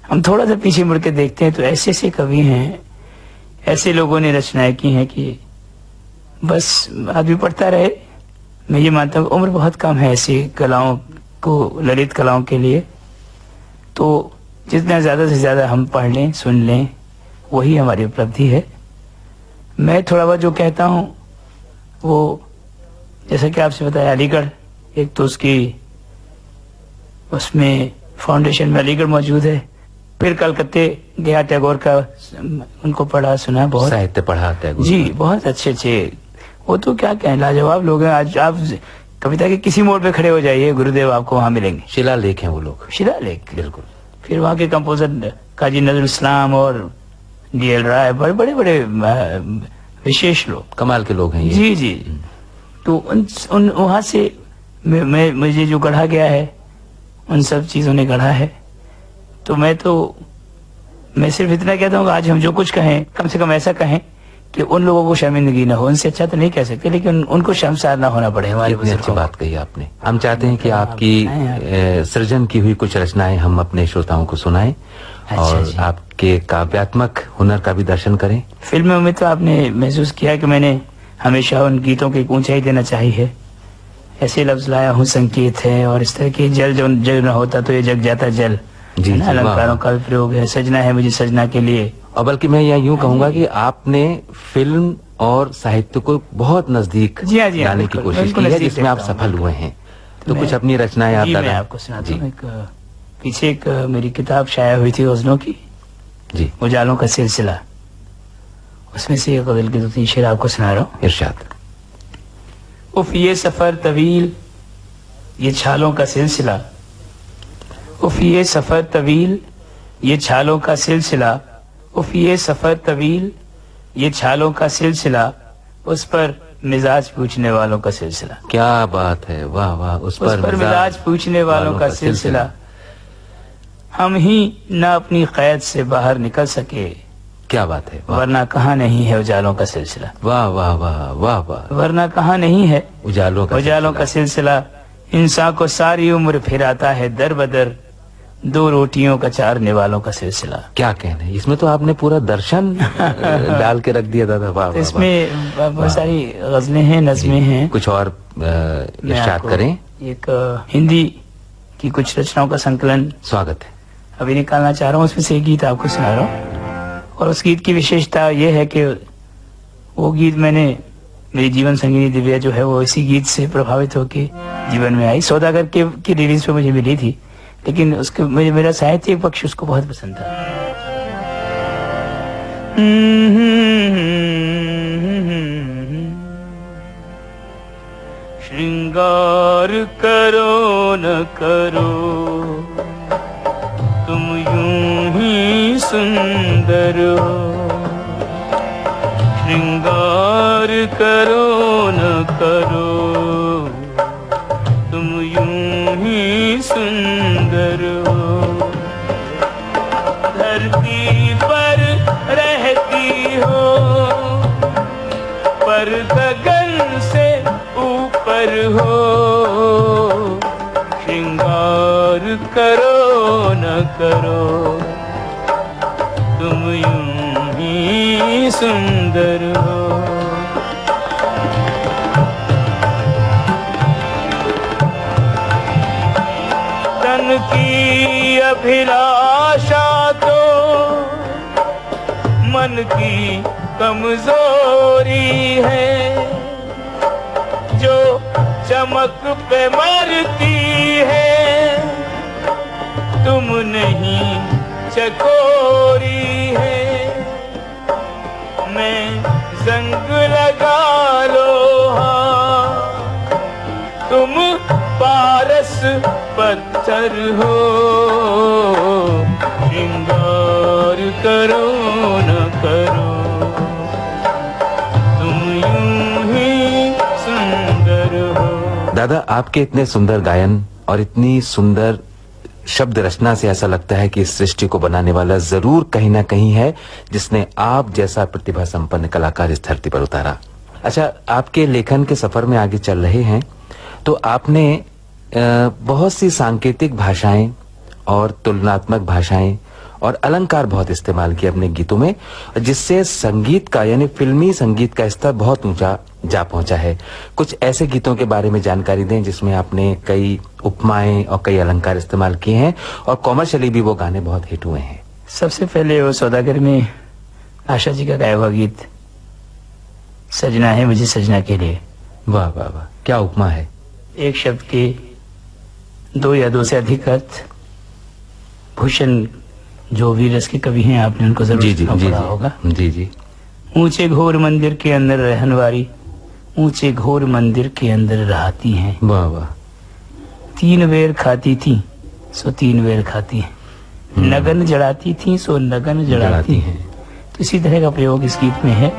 हम थोड़ा सा पीछे मुड़ के देखते हैं तो ऐसे ऐसे कवि हैं, ऐसे लोगों ने रचनाएं की हैं कि बस आदमी पढ़ता रहे। मैं ये मानता हूँ उम्र बहुत कम है ऐसी कलाओं को, ललित कलाओं के लिए, तो जितना ज्यादा से ज्यादा हम पढ़ लें, सुन लें, वही हमारी उपलब्धि है। मैं थोड़ा बहुत जो कहता हूँ वो, जैसा कि आपसे बताया, अलीगढ़ एक तो उसमें फाउंडेशन में अलीगढ़ मौजूद है। फिर कलकत्ते गया, टैगोर का उनको पढ़ा, सुना, बहुत साहित्य पढ़ा टैगोर जी, बहुत अच्छे वो तो क्या कहें, लाजवाब लोग हैं। आज आप कविता के किसी मोड़ पे खड़े हो जाइए, गुरुदेव आपको वहां मिलेंगे। शिलालेख हैं वो लोग, शिलालेख, बिल्कुल। फिर वहाँ के कंपोजर काजी नजरुल इस्लाम और डीएल राय, बड़े बड़े विशेष लोग, कमाल के लोग हैं ये। जी जी। तो उन वहां से मुझे जो गढ़ा गया है, उन सब चीजों ने गढ़ा है। तो मैं सिर्फ इतना कहता हूँ कि आज हम जो कुछ कहें, कम से कम ऐसा कहें कि उन लोगों को शर्मिंदगी ना हो। उनसे अच्छा तो नहीं कह सकते, लेकिन उनको शर्मसार ना होना पड़े हमारे इतनी अच्छी बात कही आपने। हम चाहते हैं कि आपकी सृजन की हुई कुछ रचनाएं हम अपने श्रोताओं को सुनाएं और आपके काव्यात्मक हुनर का भी दर्शन करें। फिल्मों में तो आपने महसूस किया कि मैंने हमेशा उन गीतों की ऊंचाई देना चाहिए। ऐसे लफ्ज लाया हूँ, संकेत है, और इस तरह के जल जो जग न होता तो ये जग जाता जल, जी, अलंकारों का प्रयोग है। सजना है मुझे सजना के लिए। और बल्कि मैं यहाँ यूं कहूंगा कि आपने फिल्म और साहित्य को बहुत नजदीक लाने की कोशिश की है, जिसमें आप सफल हुए हैं। तो कुछ अपनी रचनाएं आप मैं आपको सुनाता हूँ। पीछे एक मेरी किताब शाया हुई थी गजलों की, जी, उजालों का सिलसिला, उसमें से एक गजल के 2-3 शेर आपको सुना रहा हूँ। इरशाद। उफ ये सफर तवील, ये छालों का सिलसिला, उफ ये सफर तवील, ये छालों का सिलसिला, उफ ये सफर तवील, ये छालों का सिलसिला, उस पर मिजाज पूछने वालों का सिलसिला। क्या बात है, वाह वाह। उस पर मिजाज पूछने वालों का सिलसिला, हम ही ना अपनी कैद से बाहर निकल सके। क्या बात है, वरना कहाँ नहीं है उजालों का सिलसिला। वाह वाह वाह वाह वाह। वरना कहाँ नहीं है उजालों का सिलसिला। इंसान को सारी उम्र फिराता है दर बदर, 2 रोटियों का चारने वालों का सिलसिला। क्या कहना है, इसमें तो आपने पूरा दर्शन डाल के रख दिया दादा। वाह। इसमें बहुत सारी गजलें हैं, नज़में हैं। कुछ और इरशाद करें। एक हिंदी की कुछ रचनाओं का संकलन स्वागत है, अभी निकालना चाह रहा हूँ। उसमें से एक गीत आपको सुना रहा हूँ, और उस गीत की विशेषता यह है कि वो गीत मेरी जीवन संगिनी दिव्या जो है वो इसी गीत से प्रभावित होकर जीवन में आई। सौदागर की रिलीज पे मुझे मिली थी, लेकिन उसके मेरा साहित्यिक पक्ष उसको बहुत पसंद था। श्रृंगार करो न करो तुम यूं ही सुंदर हो, श्रृंगार करो न करो तुम यूं ही सुंदर हो। धरती पर रहती हो पर गगन से ऊपर हो, श्रृंगार करो न करो तुम यूं ही सुंदर हो। तन की अभिलाषा तो मन की कमजोरी है, जो चमक पे मरती है तुम नहीं चकोरी है। मैं जंग लगा लो हाँ, तुम पारस पत्थर हो, श्रृंगार करो न करो, तुम यूं ही सुंदर हो। दादा, आपके इतने सुंदर गायन और इतनी सुंदर शब्द रचना से ऐसा लगता है कि इस सृष्टि को बनाने वाला जरूर कहीं ना कहीं है, जिसने आप जैसा प्रतिभा संपन्न कलाकार इस धरती पर उतारा। अच्छा, आपके लेखन के सफर में आगे चल रहे हैं तो आपने बहुत सी सांकेतिक भाषाएं और तुलनात्मक भाषाएं और अलंकार बहुत इस्तेमाल किए अपने गीतों में, जिससे संगीत का यानी फिल्मी संगीत का स्तर बहुत ऊंचा जा पहुंचा है। कुछ ऐसे गीतों के बारे में जानकारी दें जिसमें आपने कई उपमाएं और कई अलंकार इस्तेमाल किए हैं और कॉमर्शियली भी वो गाने बहुत हिट हुए हैं। सबसे पहले वो सौदागर में आशा जी का गाया हुआ गीत सजना है मुझे सजना के लिए। वाह वाह वाह, क्या उपमा है। एक शब्द के 2 या 2 से अधिक अर्थ। भूषण जो भी रस के कवि हैं, आपने उनको जरूर पढ़ा होगा। जी जी। ऊंचे घोर मंदिर के अंदर रहनवारी, ऊंचे घोर मंदिर के अंदर रहती हैं। वाह वाह। 3 वेर खाती थी सो 3 वेर खाती हैं, नगन जड़ाती थी सो नगन जड़ाती हैं। तो इसी तरह का प्रयोग इस गीत में है।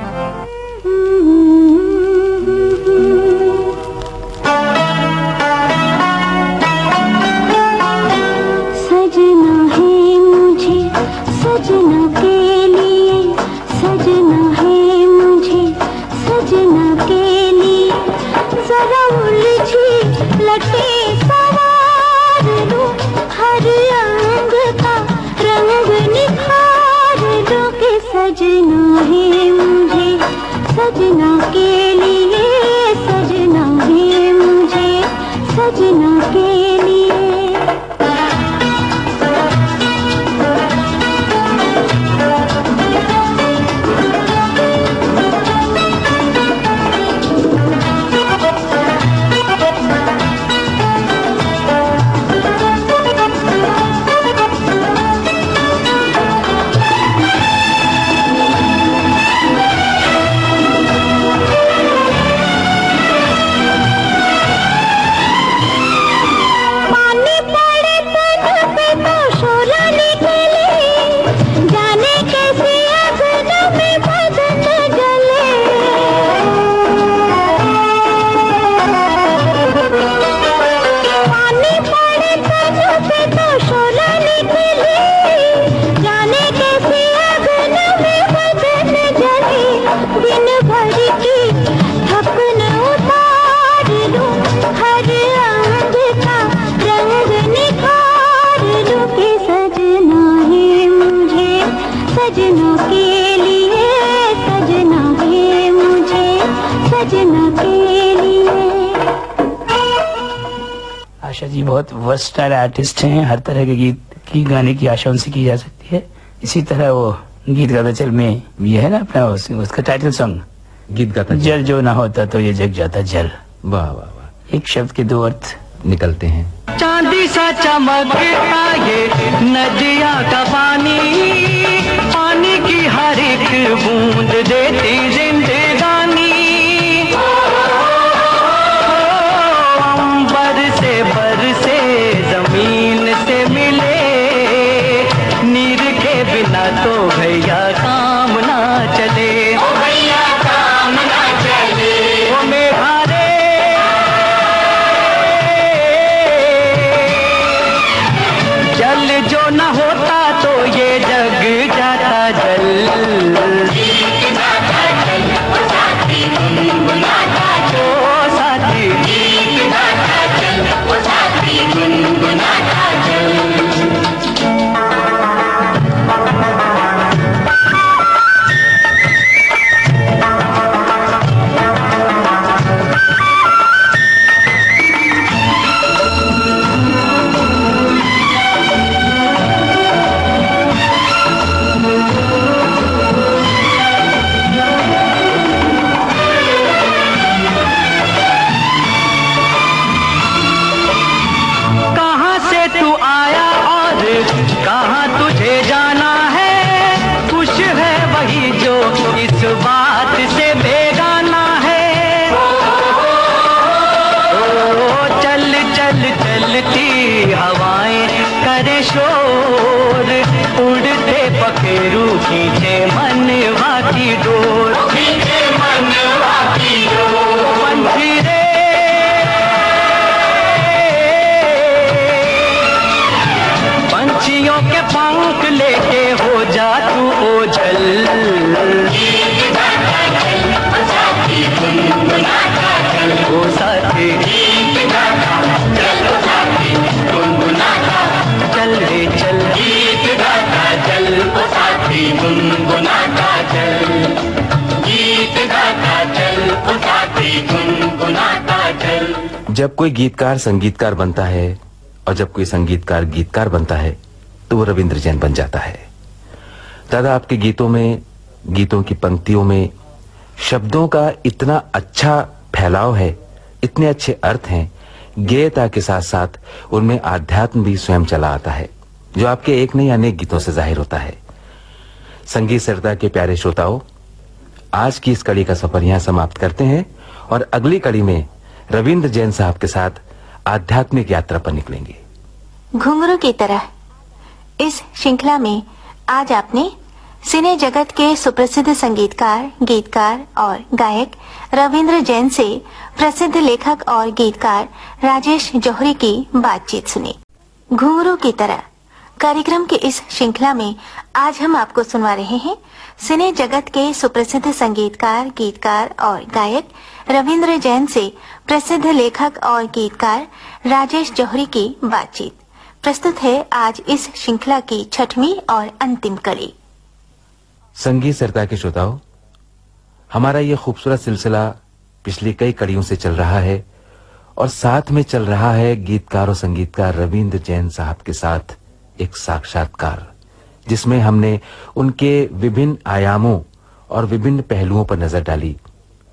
आशा जी बहुत वर्सटाइल आर्टिस्ट हैं, हर तरह के गीत की गाने की आशा उनसे की जा सकती है। इसी तरह वो गीत गाता चल में ये है ना अपना उसका टाइटल सॉन्ग गीत गाता जल जो ना होता तो ये जग जाता जल। वाह वाह वाह। एक शब्द के 2 अर्थ निकलते हैं। चांदी सा चमकता ये नदिया का पानी, पानी की हर एक बूंद देती जिंदगानी। अंबर से बरसे जमीन से मिले, नीर के बिना तो भैया काम ना चले। भैया काम ना चले। ओ मेघा रे, जल जो न होता तो ये जग जाता जल। खींचे मनवा की डोर, खींचे मनवा की डोर। पंछी रे पंछियों के पंख लेके हो जा तू ओझल, ओ साथी चल रे चल, गीत गाता चल, ओ साथी गुनगुनाता चल, गीत गाता चल, ओ साथी गुनगुनाता चल। जब कोई गीतकार संगीतकार बनता है और जब कोई संगीतकार गीतकार बनता है तो वो रविंद्र जैन बन जाता है। दादा, आपके गीतों में, गीतों की पंक्तियों में शब्दों का इतना अच्छा फैलाव है, इतने अच्छे अर्थ हैं, गेयता के साथ साथ उनमें आध्यात्म भी स्वयं चला आता है, जो आपके एक नहीं अनेक गीतों से जाहिर होता है। संगीत सरिता के प्यारे श्रोताओं, आज की इस कड़ी का सफर यहां समाप्त करते हैं और अगली कड़ी में रविंद्र जैन साहब के साथ आध्यात्मिक यात्रा पर निकलेंगे। घुंघरू की तरह इस श्रृंखला में आज आपने सिने जगत के सुप्रसिद्ध संगीतकार, गीतकार और गायक रविंद्र जैन से प्रसिद्ध लेखक और गीतकार राजेश जौहरी की बातचीत सुनी। घुंघरू की तरह कार्यक्रम की इस श्रृंखला में आज हम आपको सुनवा रहे हैं सिने जगत के सुप्रसिद्ध संगीतकार, गीतकार और गायक रविंद्र जैन से प्रसिद्ध लेखक और गीतकार राजेश जौहरी की बातचीत। प्रस्तुत है आज इस श्रृंखला की छठवीं और अंतिम कड़ी। संगीत सरिता के श्रोताओं, हमारा ये खूबसूरत सिलसिला पिछली कई कड़ियों से चल रहा है और साथ में चल रहा है गीतकार और संगीतकार रविंद्र जैन साहब के साथ एक साक्षात्कार, जिसमें हमने उनके विभिन्न आयामों और विभिन्न पहलुओं पर नजर डाली।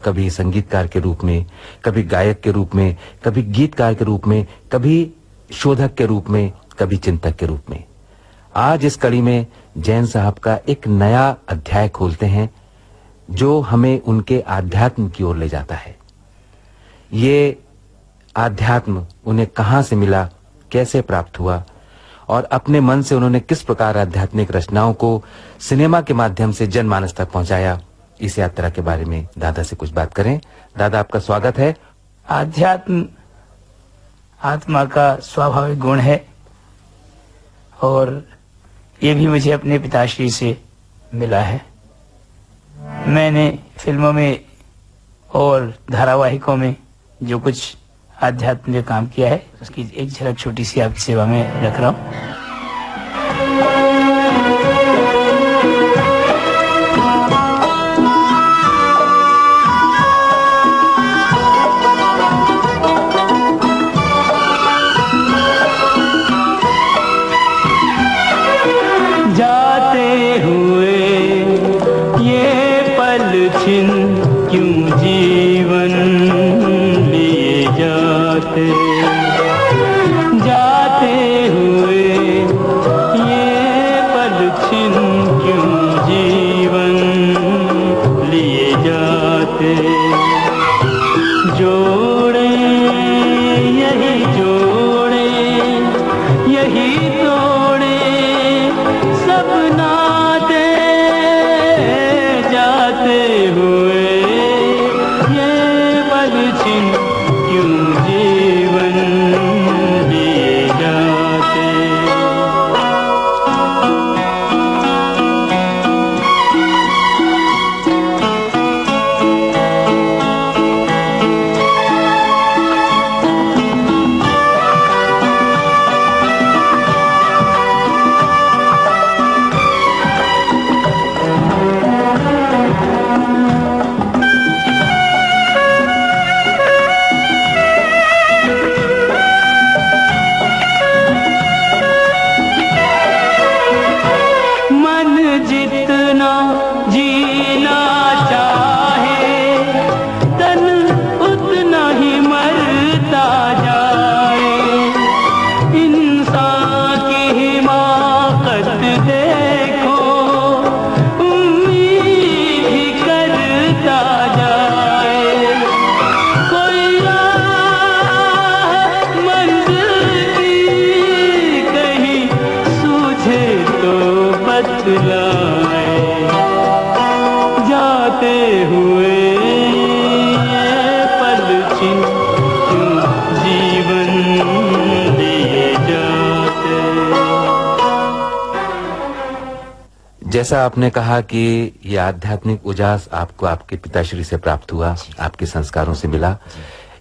कभी संगीतकार के रूप में, कभी गायक के रूप में, कभी गीतकार के रूप में, कभी शोधक के रूप में, कभी चिंतक के रूप में। आज इस कड़ी में जैन साहब का एक नया अध्याय खोलते हैं जो हमें उनके आध्यात्म की ओर ले जाता है। ये आध्यात्म उन्हें कहां से मिला, कैसे प्राप्त हुआ और अपने मन से उन्होंने किस प्रकार आध्यात्मिक रचनाओं को सिनेमा के माध्यम से जनमानस तक पहुंचाया, इस यात्रा के बारे में दादा से कुछ बात करें। दादा, आपका स्वागत है। आध्यात्म आत्मा का स्वाभाविक गुण है और ये भी मुझे अपने पिताश्री से मिला है। मैंने फिल्मों में और धारावाहिकों में जो कुछ आध्यात्म में काम किया है उसकी एक झलक छोटी सी आपकी सेवा में रख रहा हूँ। जाते हुए ये पल छिन क्यों जीवन लिए जाते, जाते हुए ये पल छिन क्यों जीवन लिए जाते। जोड़े यही जोड़े यही तोड़े सब नाते, जाते हुए ये पल छिन क्यों जीवन लिए जाते। हुए पल छिन क्यों जीवन दिए जाते। जैसा आपने कहा कि ये आध्यात्मिक उजास आपको आपके पिताश्री से प्राप्त हुआ, आपके संस्कारों से मिला,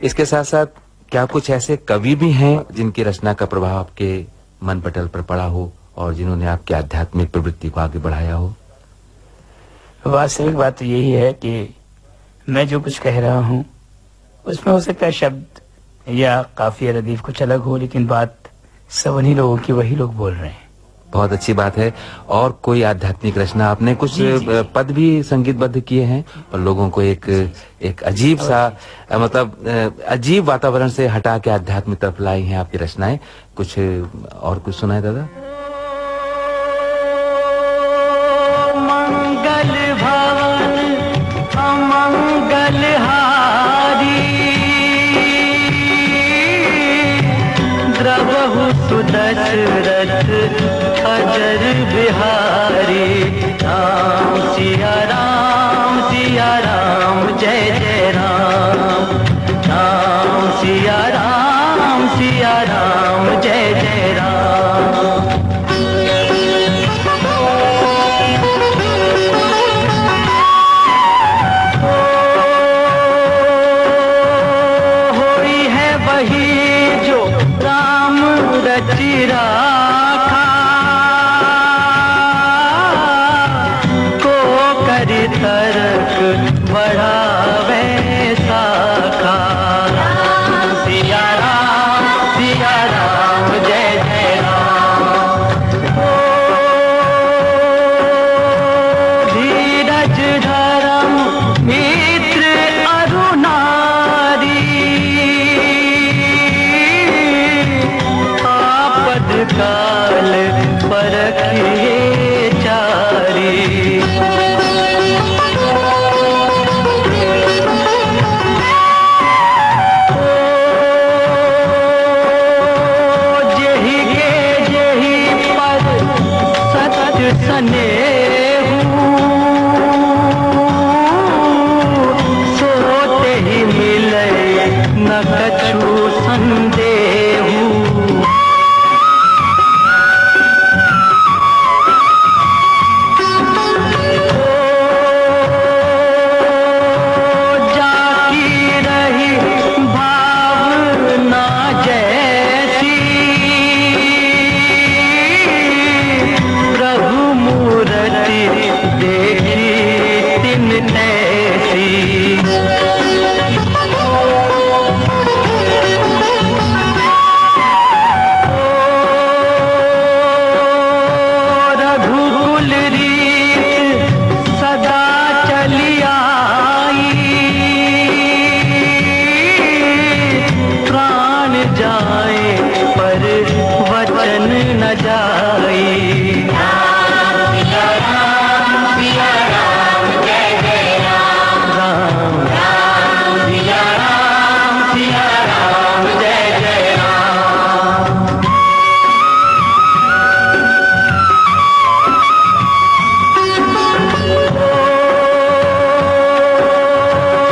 इसके साथ साथ क्या कुछ ऐसे कवि भी हैं जिनकी रचना का प्रभाव आपके मन पटल पर पड़ा हो और जिन्होंने आपकी आध्यात्मिक प्रवृत्ति को आगे बढ़ाया हो? वास्तविक बात तो यही है कि मैं जो कुछ कह रहा हूँ उसमें हो सकता है शब्द या काफिया रदीफ कुछ अलग हो, लेकिन बात सब उन्हीं लोगों की, वही लोग बोल रहे हैं। बहुत अच्छी बात है। और कोई आध्यात्मिक रचना आपने कुछ पद भी संगीतबद्ध किए हैं और लोगों को एक अजीब सा मतलब अजीब वातावरण से हटा के आध्यात्म तरफ लाई हैं आपकी रचनाएं। कुछ और कुछ सुनाए दादा। मंगल भवन अमंगल हारी द्रवहु सुदशरथ अजर बिहारी। राम सिया राम जय जय राम। राम सिया राम जय जय राम। होई है वही जो राम रचि राखा, को करि तरक बढ़ावे साखा। सिया राम जय जय राम। धीरज धर्म मित्र अरुणारी आपद काल परखिए चारी। जेहि के जेहि पर सत्य स्नेहु सोते ही मिले न कछु संदेहु। जाकी रही भावना जैसी प्रभु मूर्ति देखी तिन तैसी। रघुकुल रीत सदा चली आई, प्राण जाए पर वचन न जाई।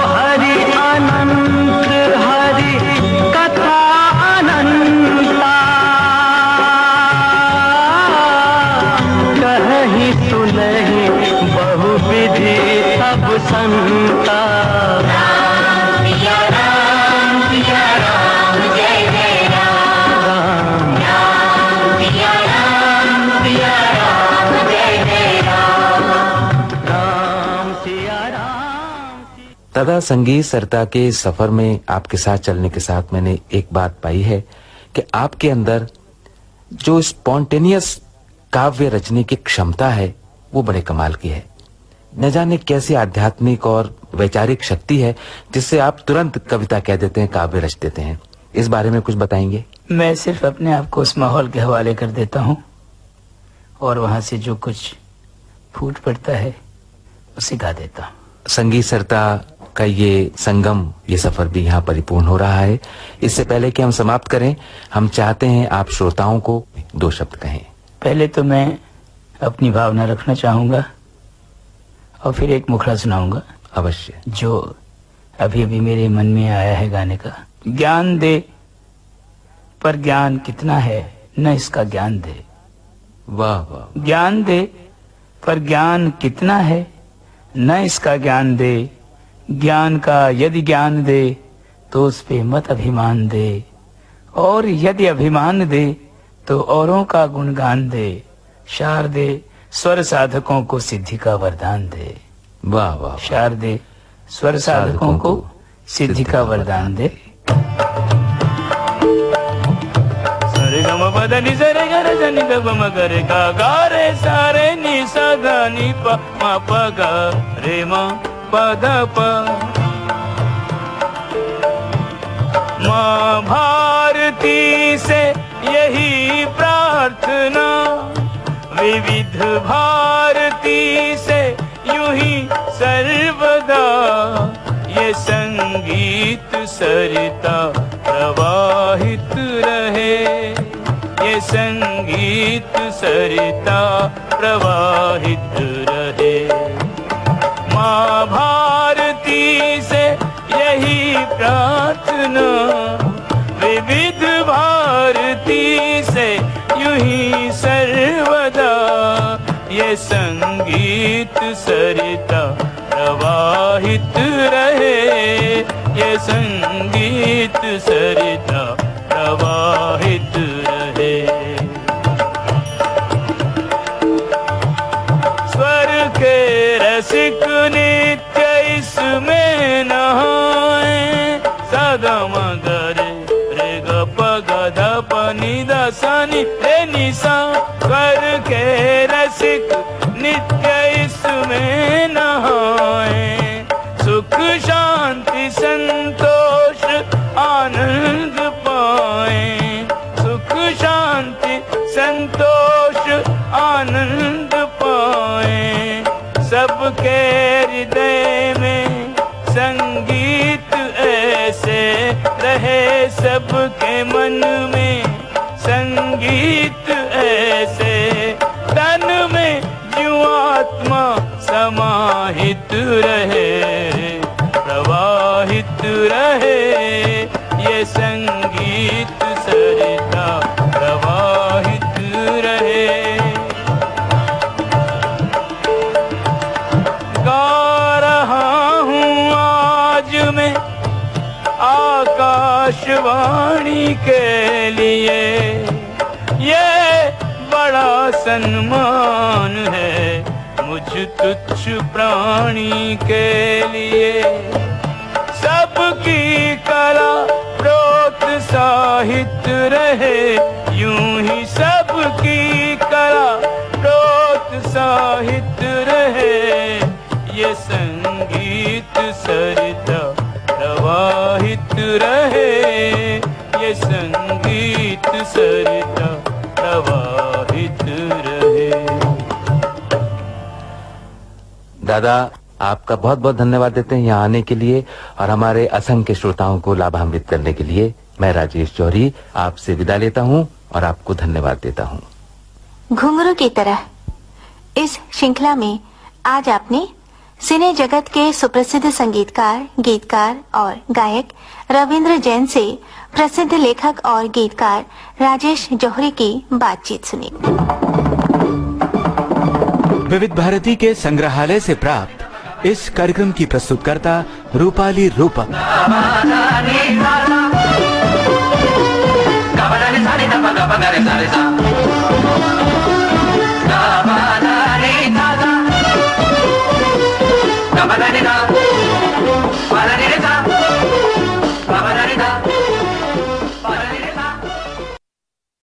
हरि अनंत हरि कथा अनंता, कहीं सुनहि बहुविधि सब संता। दादा, संगीत सरिता के सफर में आपके साथ चलने के साथ मैंने एक बात पाई है कि आपके अंदर जो स्पॉन्टेनियस काव्य रचने की क्षमता है वो बड़े कमाल की है। न जाने कैसी आध्यात्मिक और वैचारिक शक्ति है जिससे आप तुरंत कविता कह देते हैं, काव्य रच देते हैं। इस बारे में कुछ बताएंगे? मैं सिर्फ अपने आप को उस माहौल के हवाले कर देता हूँ और वहां से जो कुछ फूट पड़ता है उसे गा देता हूँ। संगीत सरिता का ये संगम, ये सफर भी यहाँ परिपूर्ण हो रहा है। इससे पहले कि हम समाप्त करें, हम चाहते हैं आप श्रोताओं को 2 शब्द कहें। पहले तो मैं अपनी भावना रखना चाहूंगा और फिर एक मुखड़ा सुनाऊंगा। अवश्य। जो अभी अभी मेरे मन में आया है गाने का। ज्ञान दे पर ज्ञान कितना है, न इसका ज्ञान दे। वाह वाह। ज्ञान दे पर ज्ञान कितना है, न इसका ज्ञान दे। ज्ञान का यदि ज्ञान दे तो उस पे मत अभिमान दे, और यदि अभिमान दे तो औरों का गुणगान दे। शारदे स्वर साधकों को सिद्धि का वरदान दे। वाह वाह। शारदे स्वर साधकों को सिद्धि का वरदान दे। सरे गम पद नि सरे ग रे नि ग म ग रे गा गा रे सा रे नि सा ग नि प म प ग रे म प द प। माँ भारती से यही प्रार्थना, विविध भारती से यूं ही सर्वदा ये संगीत सरिता प्रवाहित रहे। ये संगीत सरिता प्रवाहित रहे। माँ भारती से यही प्रार्थना, विविध भारती से यूं ही सर्वदा ये संगीत सरिता प्रवाहित रहे। ये संगीत सरिता प्रवाहित रहे। स्वर के रसिक नित्य इसमें नहाए। सदा मगरे रे ग प ग ध प नि द सा नि रे नि सा। स्वर के रसिक नित्य इसमें नहाए। सुख शांति संतोष आनंद पाए। सुख शांति संतोष आनंद पाए। सबके हृदय में संगीत ऐसे रहे। सबके मन में संगीत ऐसे। तन में जो आत्मा समाहित रहे, प्रवाहित रहे। ये संगीत सरिता प्रवाहित रहे। गा रहा हूँ आज मैं आकाशवाणी के लिए। ये बड़ा सन्मान है मुझ तुच्छ प्राणी के लिए। सबकी कला प्रोत्साहित रहे। यूं ही सबकी कला प्रोत्साहित रहे। ये संगीत सरिता प्रवाहित रहे। ये संगीत सरिता प्रवाहित रहे। दादा, आपका बहुत बहुत धन्यवाद देते हैं यहाँ आने के लिए और हमारे असंख्य श्रोताओं को लाभान्वित करने के लिए। मैं राजेश जौहरी आपसे विदा लेता हूँ और आपको धन्यवाद देता हूँ। घुंघरू की तरह इस श्रृंखला में आज आपने सिने जगत के सुप्रसिद्ध संगीतकार, गीतकार और गायक रविंद्र जैन से प्रसिद्ध लेखक और गीतकार राजेश जौहरी की बातचीत सुनी। विविध भारती के संग्रहालय से प्राप्त इस कार्यक्रम की प्रस्तुतकर्ता रूपाली रूपक। गा